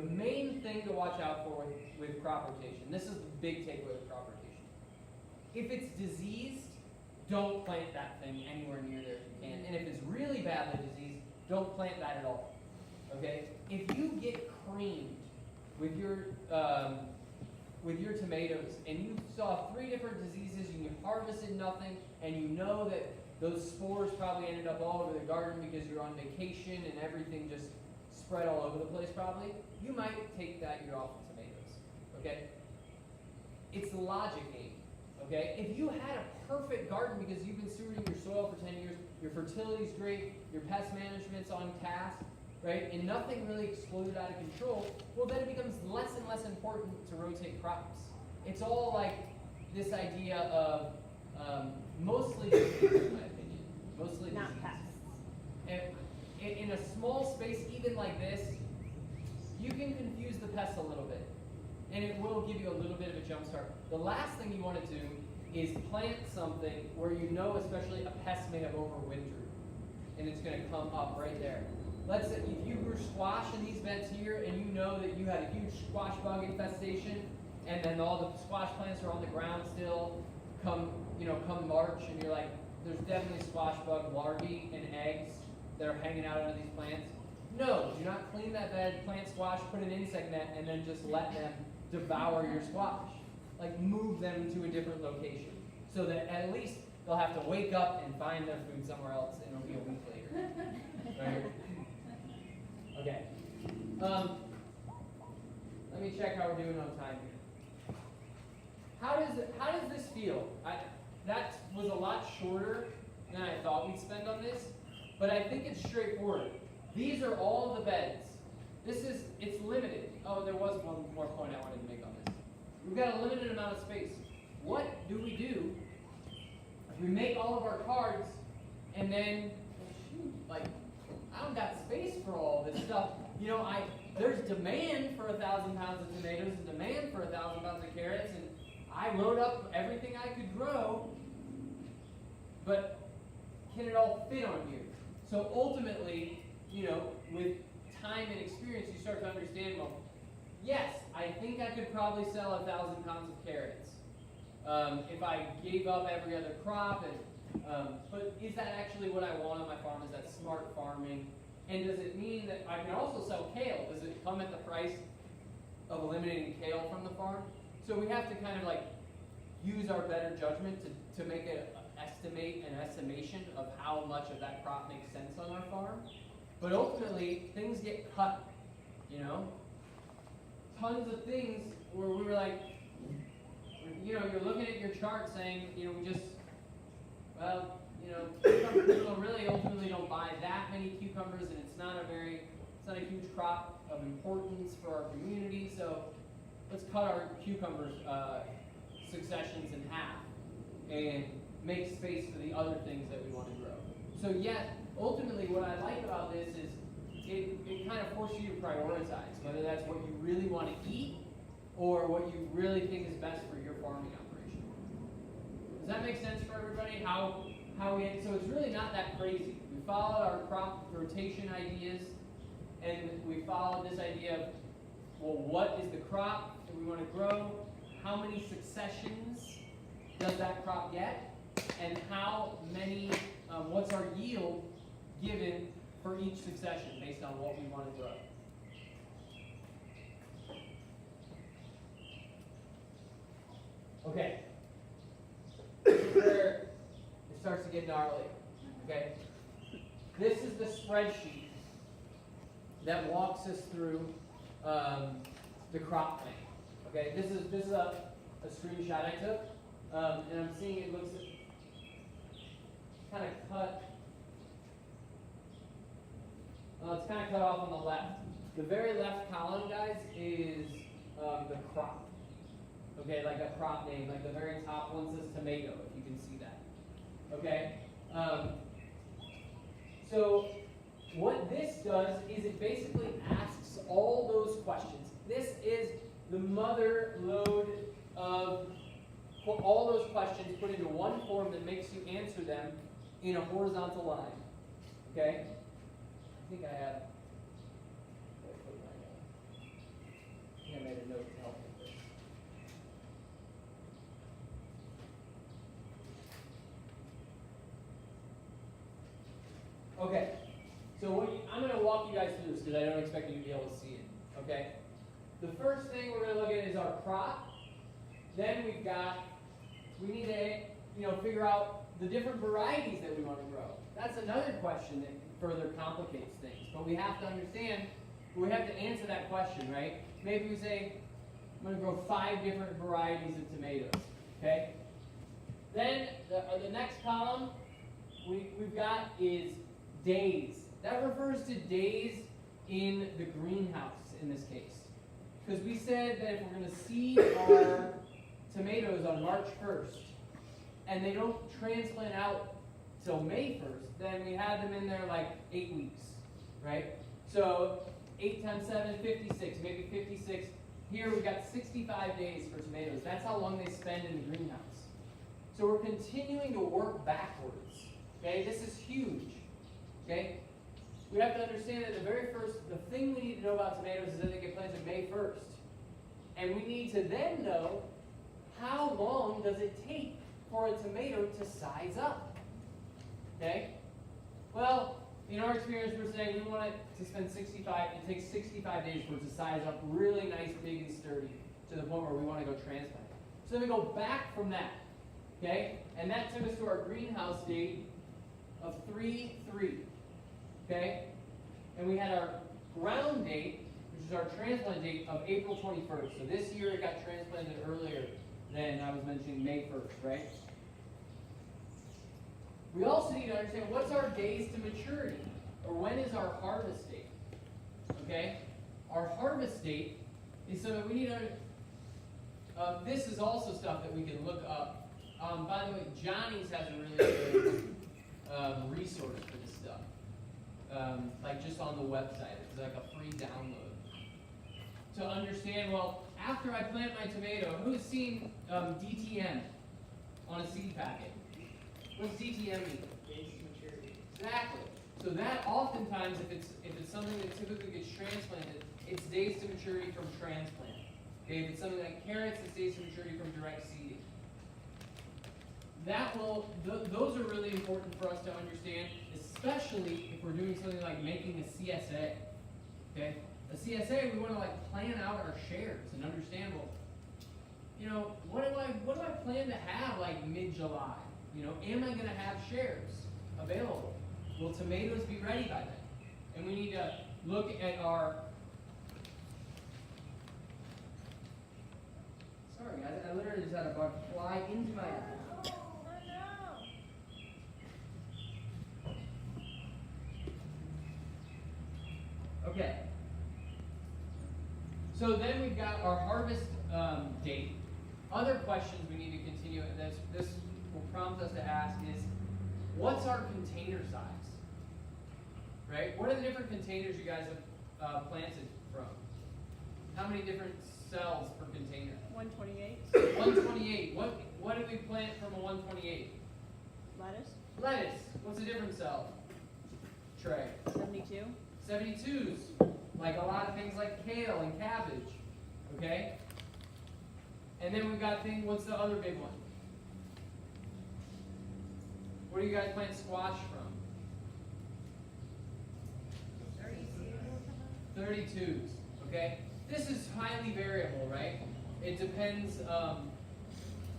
the main thing to watch out for with crop rotation, this is the big takeaway with crop rotation. If it's diseased, don't plant that thing anywhere near there if you can. And if it's really badly diseased, don't plant that at all. Okay? If you get creamed with your tomatoes and you saw 3 different diseases and you harvested nothing and you know that those spores probably ended up all over the garden because you're on vacation and everything just spread all over the place probably, you might take that year off of tomatoes. Okay? It's the logic game. Okay? If you had a perfect garden because you've been stewarding your soil for 10 years, your fertility's great, your pest management's on task, right, and nothing really exploded out of control, well then it becomes less and less important to rotate crops. It's all like this idea of mostly disease, in my opinion. Mostly Not disease. pests. And in a small space, even like this, you can confuse the pests a little bit. And it will give you a little bit of a jump start. The last thing you want to do is plant something where you know especially a pest may have overwintered. And it's going to come up right there. Let's say if you grew squash in these beds here and you know that you had a huge squash bug infestation and then all the squash plants are on the ground still come March and you're like, there's definitely squash bug larvae and eggs that are hanging out under these plants. No, do not clean that bed, plant squash, put an insect net, and then just let them devour your squash. Like move them to a different location so that at least they'll have to wake up and find their food somewhere else and it'll be a week later. Right? Okay. Let me check how we're doing on time here. How does this feel? That was a lot shorter than I thought we'd spend on this, but I think it's straightforward. These are all the beds. It's limited. Oh, there was one more point I wanted to make on this. We've got a limited amount of space. What do? We make all of our cards, and then, like, I don't got space for all this stuff. There's demand for 1,000 pounds of tomatoes and demand for 1,000 pounds of carrots, and I wrote up everything I could grow, but can it all fit on here? So ultimately, with time and experience, you start to understand, well, yes, I think I could probably sell 1,000 pounds of carrots if I gave up every other crop. But is that actually what I want on my farm? Is that smart farming? And does it mean that I can also sell kale? Does it come at the price of eliminating kale from the farm? So we have to kind of like use our better judgment to make an estimation of how much of that crop makes sense on our farm. But ultimately, things get cut, Tons of things where we were like, you're looking at your chart saying, people really ultimately don't buy that many cucumbers, and it's not a huge crop of importance for our community, so let's cut our cucumber successions in half and make space for the other things that we want to grow. So ultimately what I like about this is it kind of forces you to prioritize, whether that's what you really want to eat or what you really think is best for your farming operation. Does that make sense for everybody? So it's really not that crazy. We followed our crop rotation ideas, and we followed this idea of, well, what is the crop that we want to grow? How many successions does that crop get? And how many, what's our yield given for each succession based on what we want to grow? Okay. This is where it starts to get gnarly. Okay. This is the spreadsheet that walks us through the crop plan. Okay. This is a screenshot I took, and I'm seeing it looks kind of cut. It's kind of cut off on the left. The very left column, guys, is the crop. Okay, like a crop name. Like the very top one says tomato, if you can see that. Okay? So what this does is it basically asks all those questions. This is the mother lode of all those questions put into one form that makes you answer them in a horizontal line. Okay? I think I have. So I'm going to walk you guys through this because I don't expect you to be able to see it. Okay? The first thing we're going to look at is our crop. Then we need to figure out the different varieties that we want to grow. That's another question that further complicates things. But we have to understand, we have to answer that question, right? Maybe we say, I'm going to grow 5 different varieties of tomatoes. Okay? Then the next column we've got is days. That refers to days in the greenhouse in this case. Because we said that if we're going to seed our tomatoes on March 1st, and they don't transplant out till May 1st, then we had them in there like 8 weeks, right? So 8 times 7, 56, maybe 56. Here we've got 65 days for tomatoes. That's how long they spend in the greenhouse. So we're continuing to work backwards, okay? This is huge, okay? We have to understand that the thing we need to know about tomatoes is that they get planted May 1st. And we need to then know how long does it take for a tomato to size up, okay? Well, in our experience, we're saying we want it to spend it takes 65 days for it to size up really nice, big, and sturdy to the point where we want to go transplant it. So then we go back from that, okay? And that took us to our greenhouse date of 3/3, okay? And we had our ground date, which is our transplant date, of April 21st. So this year it got transplanted earlier than I was mentioning May 1st, right? We also need to understand what's our days to maturity, or when is our harvest date, okay? Our harvest date is something we need to, this is also stuff that we can look up. By the way, Johnny's has a really good resource for this stuff, like just on the website. It's like a free download. To understand, well, after I plant my tomato, who's seen DTM on a seed packet? What's DTM mean? Days to maturity. Exactly. So that oftentimes, if it's something that typically gets transplanted, it's days to maturity from transplant. Okay, if it's something like carrots, it's days to maturity from direct seeding. Those are really important for us to understand, especially if we're doing something like making a CSA. Okay, a CSA, we want to like plan out our shares and understand, well, what do I plan to have like mid-July? Am I going to have shares available? Will tomatoes be ready by then? And we need to look at our. Sorry guys, I literally just had a bug fly into my. Okay. So then we've got our harvest date. Other questions we need to continue, and this will prompt us to ask is, what's our container size? Right? What are the different containers you guys have planted from? How many different cells per container? 128. 128. What did we plant from a 128? Lettuce. Lettuce. What's a different cell tray? 72. 72s. Like a lot of things like kale and cabbage. Okay? And then we've got what's the other big one? Where do you guys plant squash from? 32s. Okay? This is highly variable, right? It depends.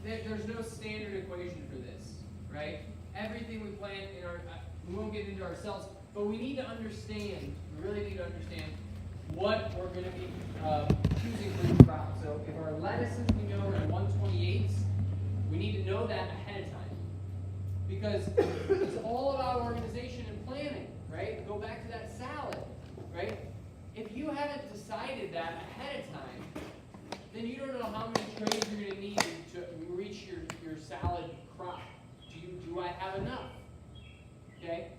There's no standard equation for this, right? Everything we plant we won't get into ourselves, but we need to understand, we really need to understand what we're going to be choosing for the crop. So if our lettuces we know are in 128s, we need to know that ahead of time. Because it's all about organization and planning, right? Go back to that salad, right? If you haven't decided that ahead of time, then you don't know how many trays you're going to need to reach your salad crop. Do I have enough? Okay?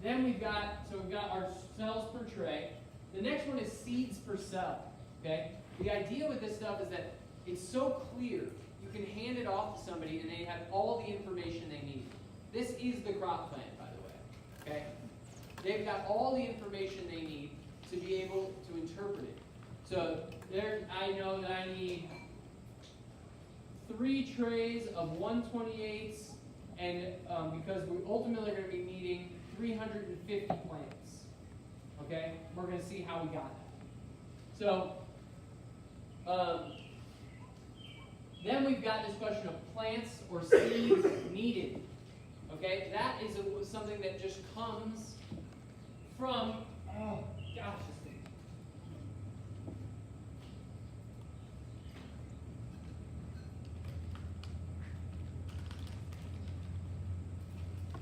Then we've got our cells per tray. The next one is seeds per cell. Okay? The idea with this stuff is that it's so clear. You can hand it off to somebody and they have all the information they need. This is the crop plant, by the way. Okay? They've got all the information they need to be able to interpret it. So I know that I need 3 trays of 128s, and because we ultimately are going to be needing 350 plants. Okay? We're going to see how we got that. So, then we've got this question of plants or seeds needed. Okay? That is something that just comes from, oh gosh, this thing.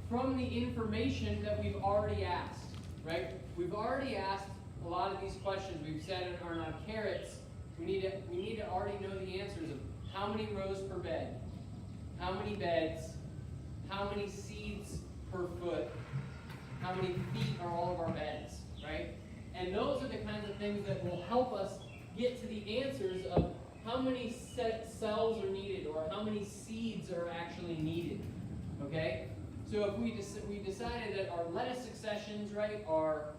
From the information that we've already asked, right? We've already asked a lot of these questions. We've said on our carrots, we need to already know the answers of how many rows per bed, how many beds, how many seeds per foot, how many feet are all of our beds, right? And those are the kinds of things that will help us get to the answers of how many cells are needed or how many seeds are actually needed, okay? So if we decided that our lettuce successions, right, are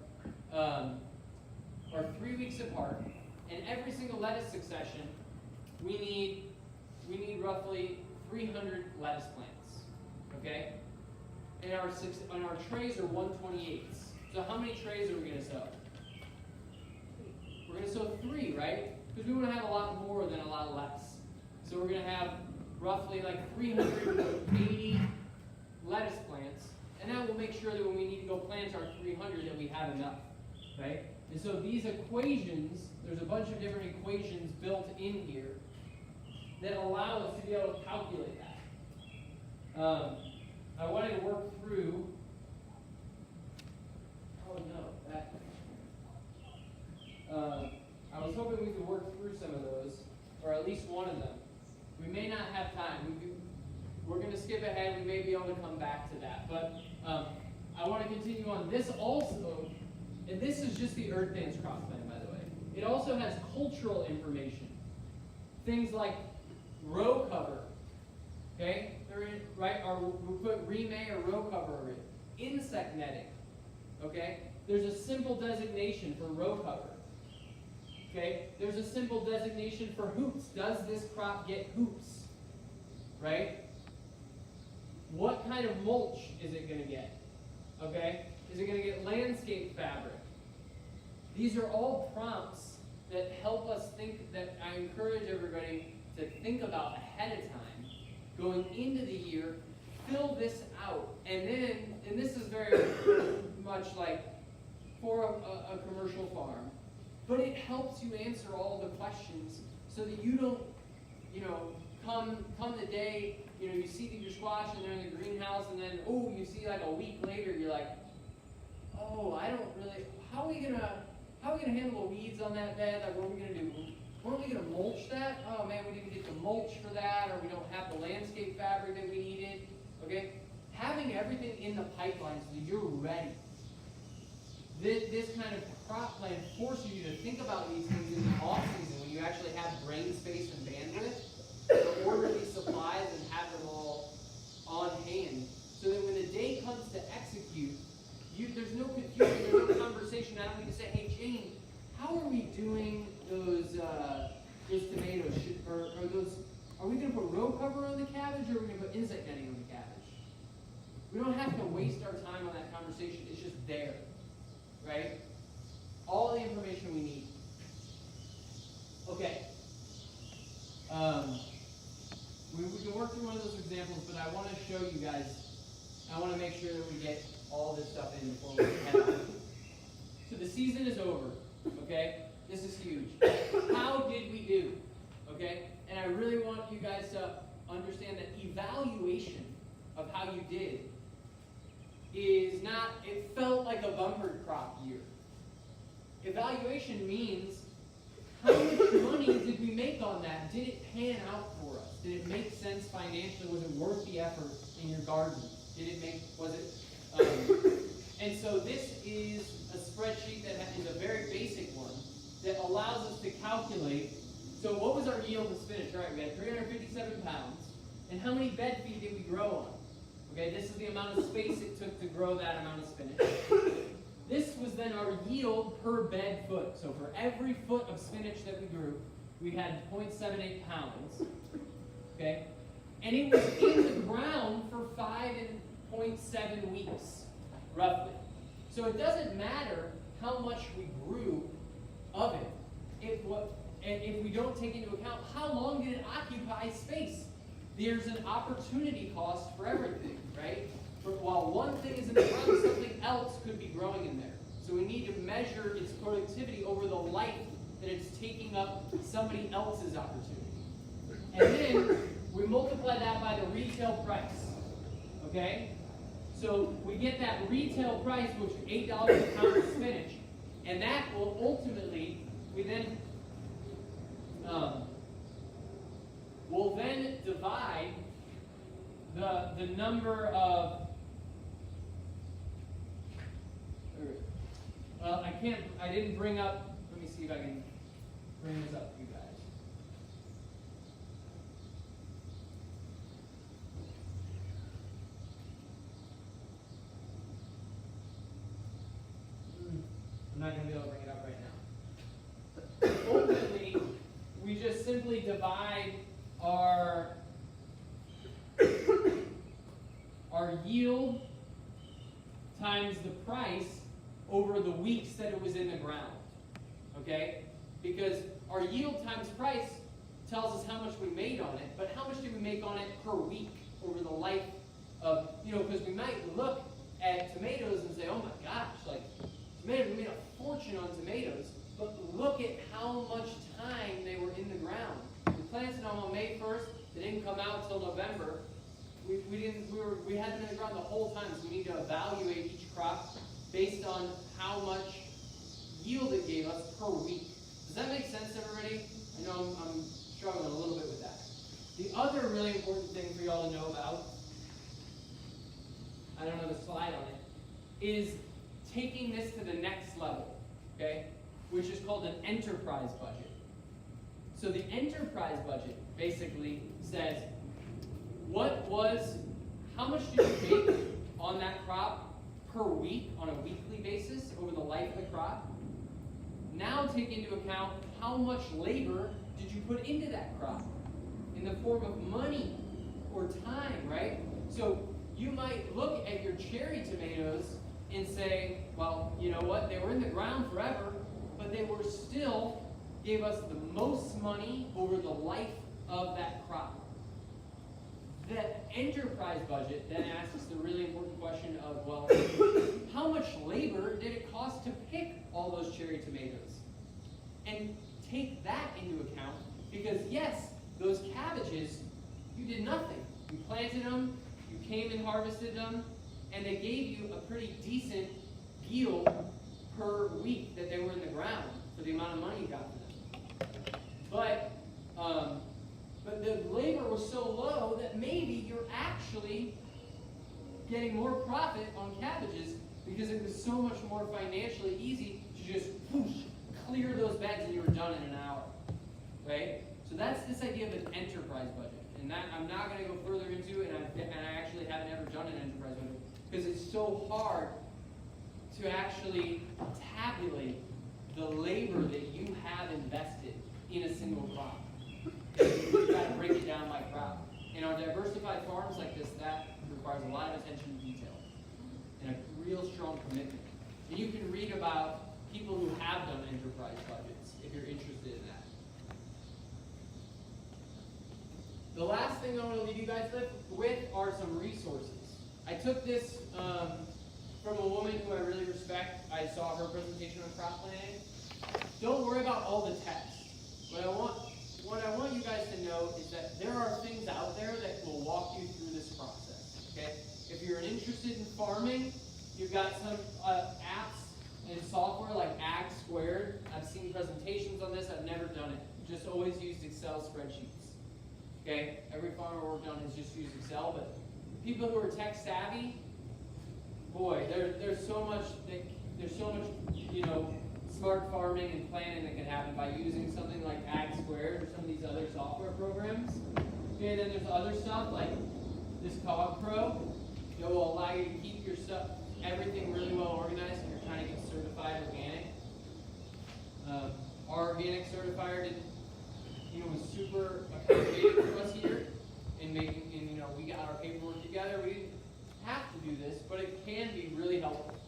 3 weeks apart, and every single lettuce succession, we need roughly 300 lettuce plants, okay? And our trays are 1/28. So how many trays are we going to sow? We're going to sow 3, right? Because we want to have a lot more than a lot less. So we're going to have roughly like 380 lettuce plants, and that will make sure that when we need to go plant our 300 that we have enough, right? And so these equations, there's a bunch of different equations built in here that allow us to be able to calculate that. I wanted to work through, I was hoping we could work through some of those, or at least one of them. We may not have time. We're going to skip ahead. We may be able to come back to that. But I want to continue on. This also, and this is just the Earth Dance crop plan, by the way. It also has cultural information. Things like row cover, okay? Right? Or we put remay or row cover over it. Insect netting, okay? There's a simple designation for row cover. Okay? There's a simple designation for hoops. Does this crop get hoops? Right? What kind of mulch is it going to get? Okay? Is it going to get landscape fabric? These are all prompts that help us think, that I encourage everybody to think about ahead of time. Going into the year, fill this out. And then, and this is very much like for a commercial farm, but it helps you answer all the questions so that you don't, come the day, you see your squash and they're in the greenhouse, and then, you see like a week later, you're like, I don't really, how are we gonna handle the weeds on that bed? Like, what are we gonna do? Weren't we gonna mulch that? Oh man, we didn't get the mulch for that, or we don't have the landscape fabric that we needed. Okay? Having everything in the pipeline so that you're ready. This kind of crop plan forces you to think about these things in the off season when you actually have brain space and bandwidth to order these supplies and have them all on hand, so that when the day comes to execute, there's no confusion, there's no conversation. I don't need to say, hey Jane, how are we doing those tomatoes? Are we going to put row cover on the cabbage, or are we going to put insect netting on the cabbage? We don't have to waste our time on that conversation. It's just there. Right? All the information we need. Okay. We can work through one of those examples, but I want to show you guys, I want to make sure that we get all this stuff in before we head out. So the season is over. Okay? This is huge. How did we do? Okay? And I really want you guys to understand that evaluation of how you did is not, it felt like a bumper crop year. Evaluation means, how much money did we make on that? Did it pan out for us? Did it make sense financially? Was it worth the effort in your garden? And so this is a spreadsheet that is a very basic one that allows us to calculate. So what was our yield of spinach? All right, we had 357 pounds. And how many bed feet did we grow on? Okay, this is the amount of space it took to grow that amount of spinach. This was then our yield per bed foot. So for every foot of spinach that we grew, we had 0.78 pounds. Okay? And it was in the ground for 5.7 weeks, roughly. So it doesn't matter how much we grew of it. If we don't take into account how long did it occupy space, there's an opportunity cost for everything, right? But while one thing is in the ground, something else could be growing in there. So we need to measure its productivity over the life that it's taking up somebody else's opportunity. And then we multiply that by the retail price, okay? So we get that retail price, which is $8 a pound of spinach, and that will ultimately, we'll then divide the number of, I didn't bring up, let me see if I can bring this up for you guys. I'm not going to be able to bring it up right now. Ultimately, we just simply divide our yield times the price over the weeks that it was in the ground. Okay? Because our yield times price tells us how much we made on it, but how much did we make on it per week over the life of, because we might look at tomatoes and say, oh my gosh, like, tomatoes, we made a fortune on tomatoes, but look at how much time they were in the ground. We planted them on May 1st, they didn't come out until November. We had them in the ground the whole time, so we need to evaluate each crop based on how much yield it gave us per week. Does that make sense, everybody? I know I'm struggling a little bit with that. The other really important thing for y'all to know about, I don't know the slide on it, is taking this to the next level, okay? Which is called an enterprise budget. So the enterprise budget basically says, how much did you make on that crop per week on a weekly basis over the life of the crop? Now take into account how much labor did you put into that crop in the form of money or time, right? So you might look at your cherry tomatoes and say, well, you know what, they were in the ground forever, but they were still gave us the most money over the life of that crop. That enterprise budget then asks the really important question of, well, how much labor did it cost to pick all those cherry tomatoes? And take that into account, because yes, those cabbages, you did nothing. You planted them, you came and harvested them, and they gave you a pretty decent yield per week that they were in the ground for the amount of money you got for them. But the labor was so low that maybe you're actually getting more profit on cabbages because it was so much more financially easy to just whoosh, clear those beds and you were done in an hour, right? So that's this idea of an enterprise budget. And that I'm not going to go further into it, and I actually haven't ever done an enterprise budget because it's so hard to actually tabulate the labor that you have invested in a single crop. You've got to break it down by crop. And on diversified farms like this, that requires a lot of attention to detail and a real strong commitment. And you can read about people who have done enterprise budgets if you're interested in that. The last thing I want to leave you guys with are some resources. I took this from a woman who I really respect. I saw her presentation on crop planning. Don't worry about all the text. What I want you guys to know is that there are things out there that will walk you through this process. Okay? If you're interested in farming, you've got some apps and software like Ag Squared. I've seen presentations on this. I've never done it. Just always used Excel spreadsheets. Okay? Every farmer I worked on has just used Excel, but people who are tech savvy, boy, there's so much, smart farming and planning that can happen by using something like Ag Squared or some of these other software programs. Okay, then there's other stuff like this Cog Pro that will allow you to keep your stuff, everything really well organized if you're trying to get certified organic. Our organic certifier was super accommodating to us here in making, we got our paperwork together. We didn't have to do this, but it can be really helpful.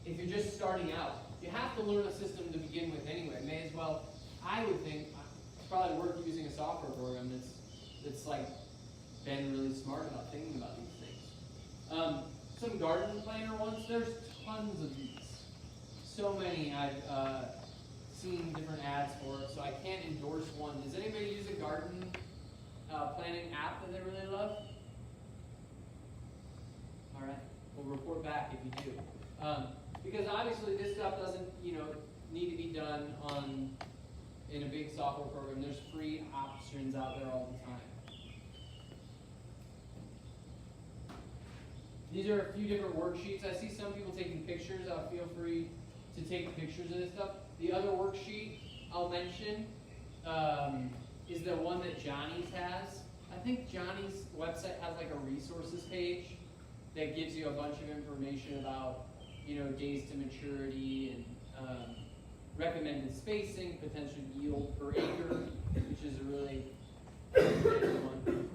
if you're just starting out, you have to learn a system to begin with anyway. May as well, I would think, it's probably worth using a software program that's like been really smart about thinking about these things. Some garden planner ones, there's tons of these. So many I've seen different ads for it, so I can't endorse one. Does anybody use a garden planning app that they really love? All right, we'll report back if you do. Because obviously this stuff doesn't, need to be done in a big software program. There's free options out there all the time. These are a few different worksheets. I see some people taking pictures. Feel free to take pictures of this stuff. The other worksheet I'll mention is the one that Johnny's has. I think Johnny's website has like a resources page that gives you a bunch of information about, days to maturity and recommended spacing, potential yield per acre, which is a really good one.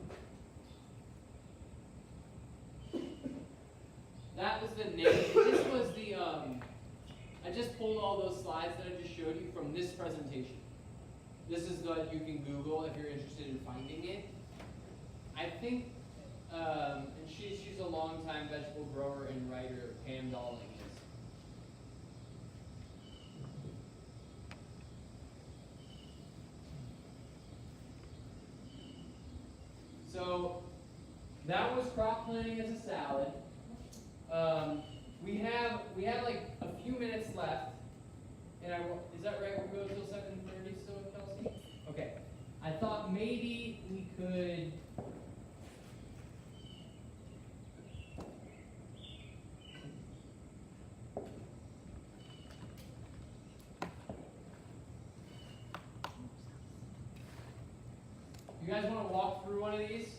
That was the name. This was the, I just pulled all those slides that I just showed you from this presentation. This is what you can Google if you're interested in finding it. I think, and she's a longtime vegetable grower and writer, Pam Dalling is. So that was crop planting as a salad. We have like a few minutes left, and is that right? We'll go until 7:30 still, Kelsey? Okay. I thought maybe we could. You guys want to walk through one of these?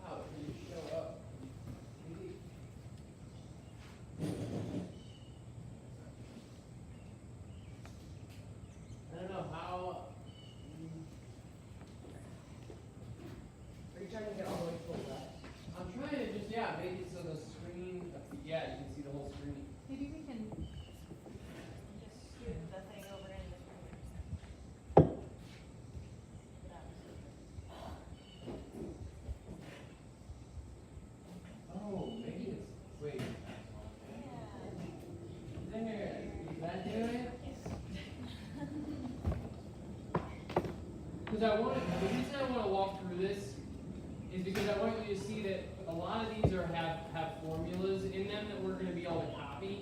Wow, can you show up? Maybe. I don't know how. Are you trying to get all the way to the left? I'm trying to just, make it so the screen, you can see the whole screen. Maybe we can just scoot the thing over in the Oh, maybe it's, wait. There, is that doing it? Because the reason I want to walk through this is because I want you to see that a lot of these have formulas in them that we're going to be able to copy,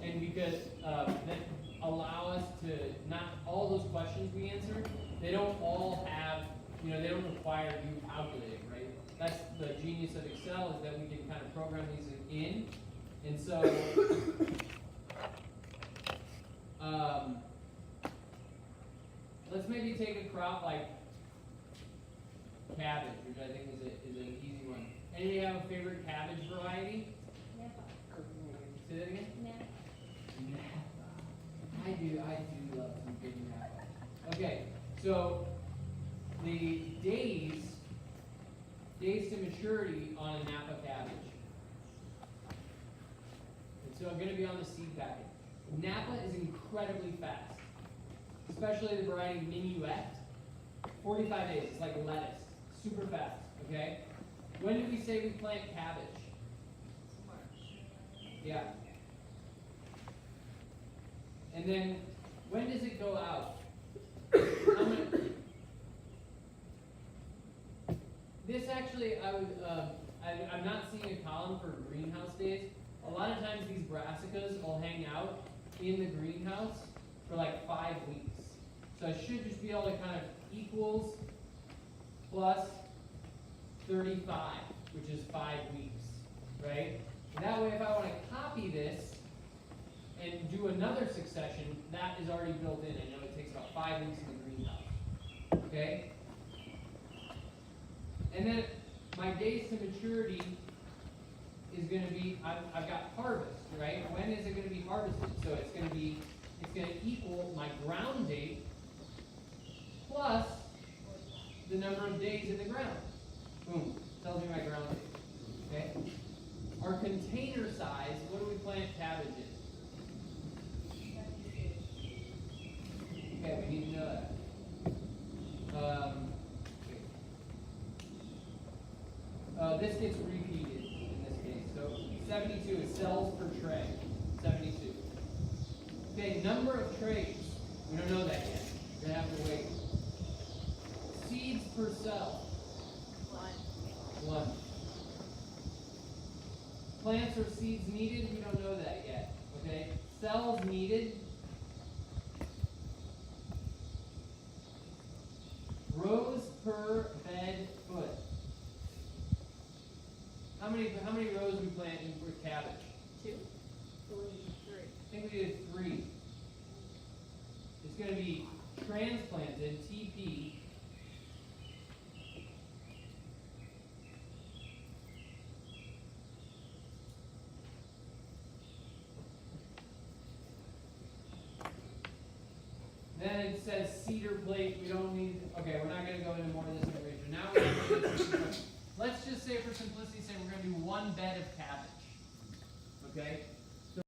and because that allow us to, not all those questions we answer, they don't all have, they don't require you calculating, right? That's the genius of Excel, is that we can kind of program these in, and so let's maybe take a crop like cabbage, which I think is an easy one. Anybody have a favorite cabbage variety? Say that again? Napa. I do love some good Napa. Okay, so the days to maturity on a Napa cabbage. And so I'm going to be on the seed packet. Napa is incredibly fast, especially the variety Minuet. 45 days, it's like lettuce, super fast, okay? When did we say we plant cabbage? Yeah. And then, when does it go out? This actually, I'm not seeing a column for greenhouse days. A lot of times these brassicas will hang out in the greenhouse for like 5 weeks. So I should just be able to kind of equals plus 35, which is 5 weeks, right? And that way, if I want to copy this and do another succession, that is already built in. I know it takes about 5 weeks in the greenhouse, okay? And then my days to maturity is going to be, I've got harvest, right? When is it going to be harvested? So it's going to equal my ground date plus the number of days in the ground. Boom, tells me my ground date, okay? Our container size, what do we plant cabbage in? Okay, we need to know that. This gets repeated in this case. So 72 is cells per tray. 72. Okay, number of trays. We don't know that yet. We're gonna have to wait. Seeds per cell. 1. Plants or seeds needed, we don't know that yet. Okay? Cells needed. Rows per bed foot. How many rows we plant in for cabbage? 2? 3. I think we did 3. It's going to be transplanted, TP. Then it says cedar plate. We don't need. Okay, we're not going to go into more of this information. Now we're going to go into. Let's just say, for simplicity's sake, we're going to do 1 bed of cabbage. Okay.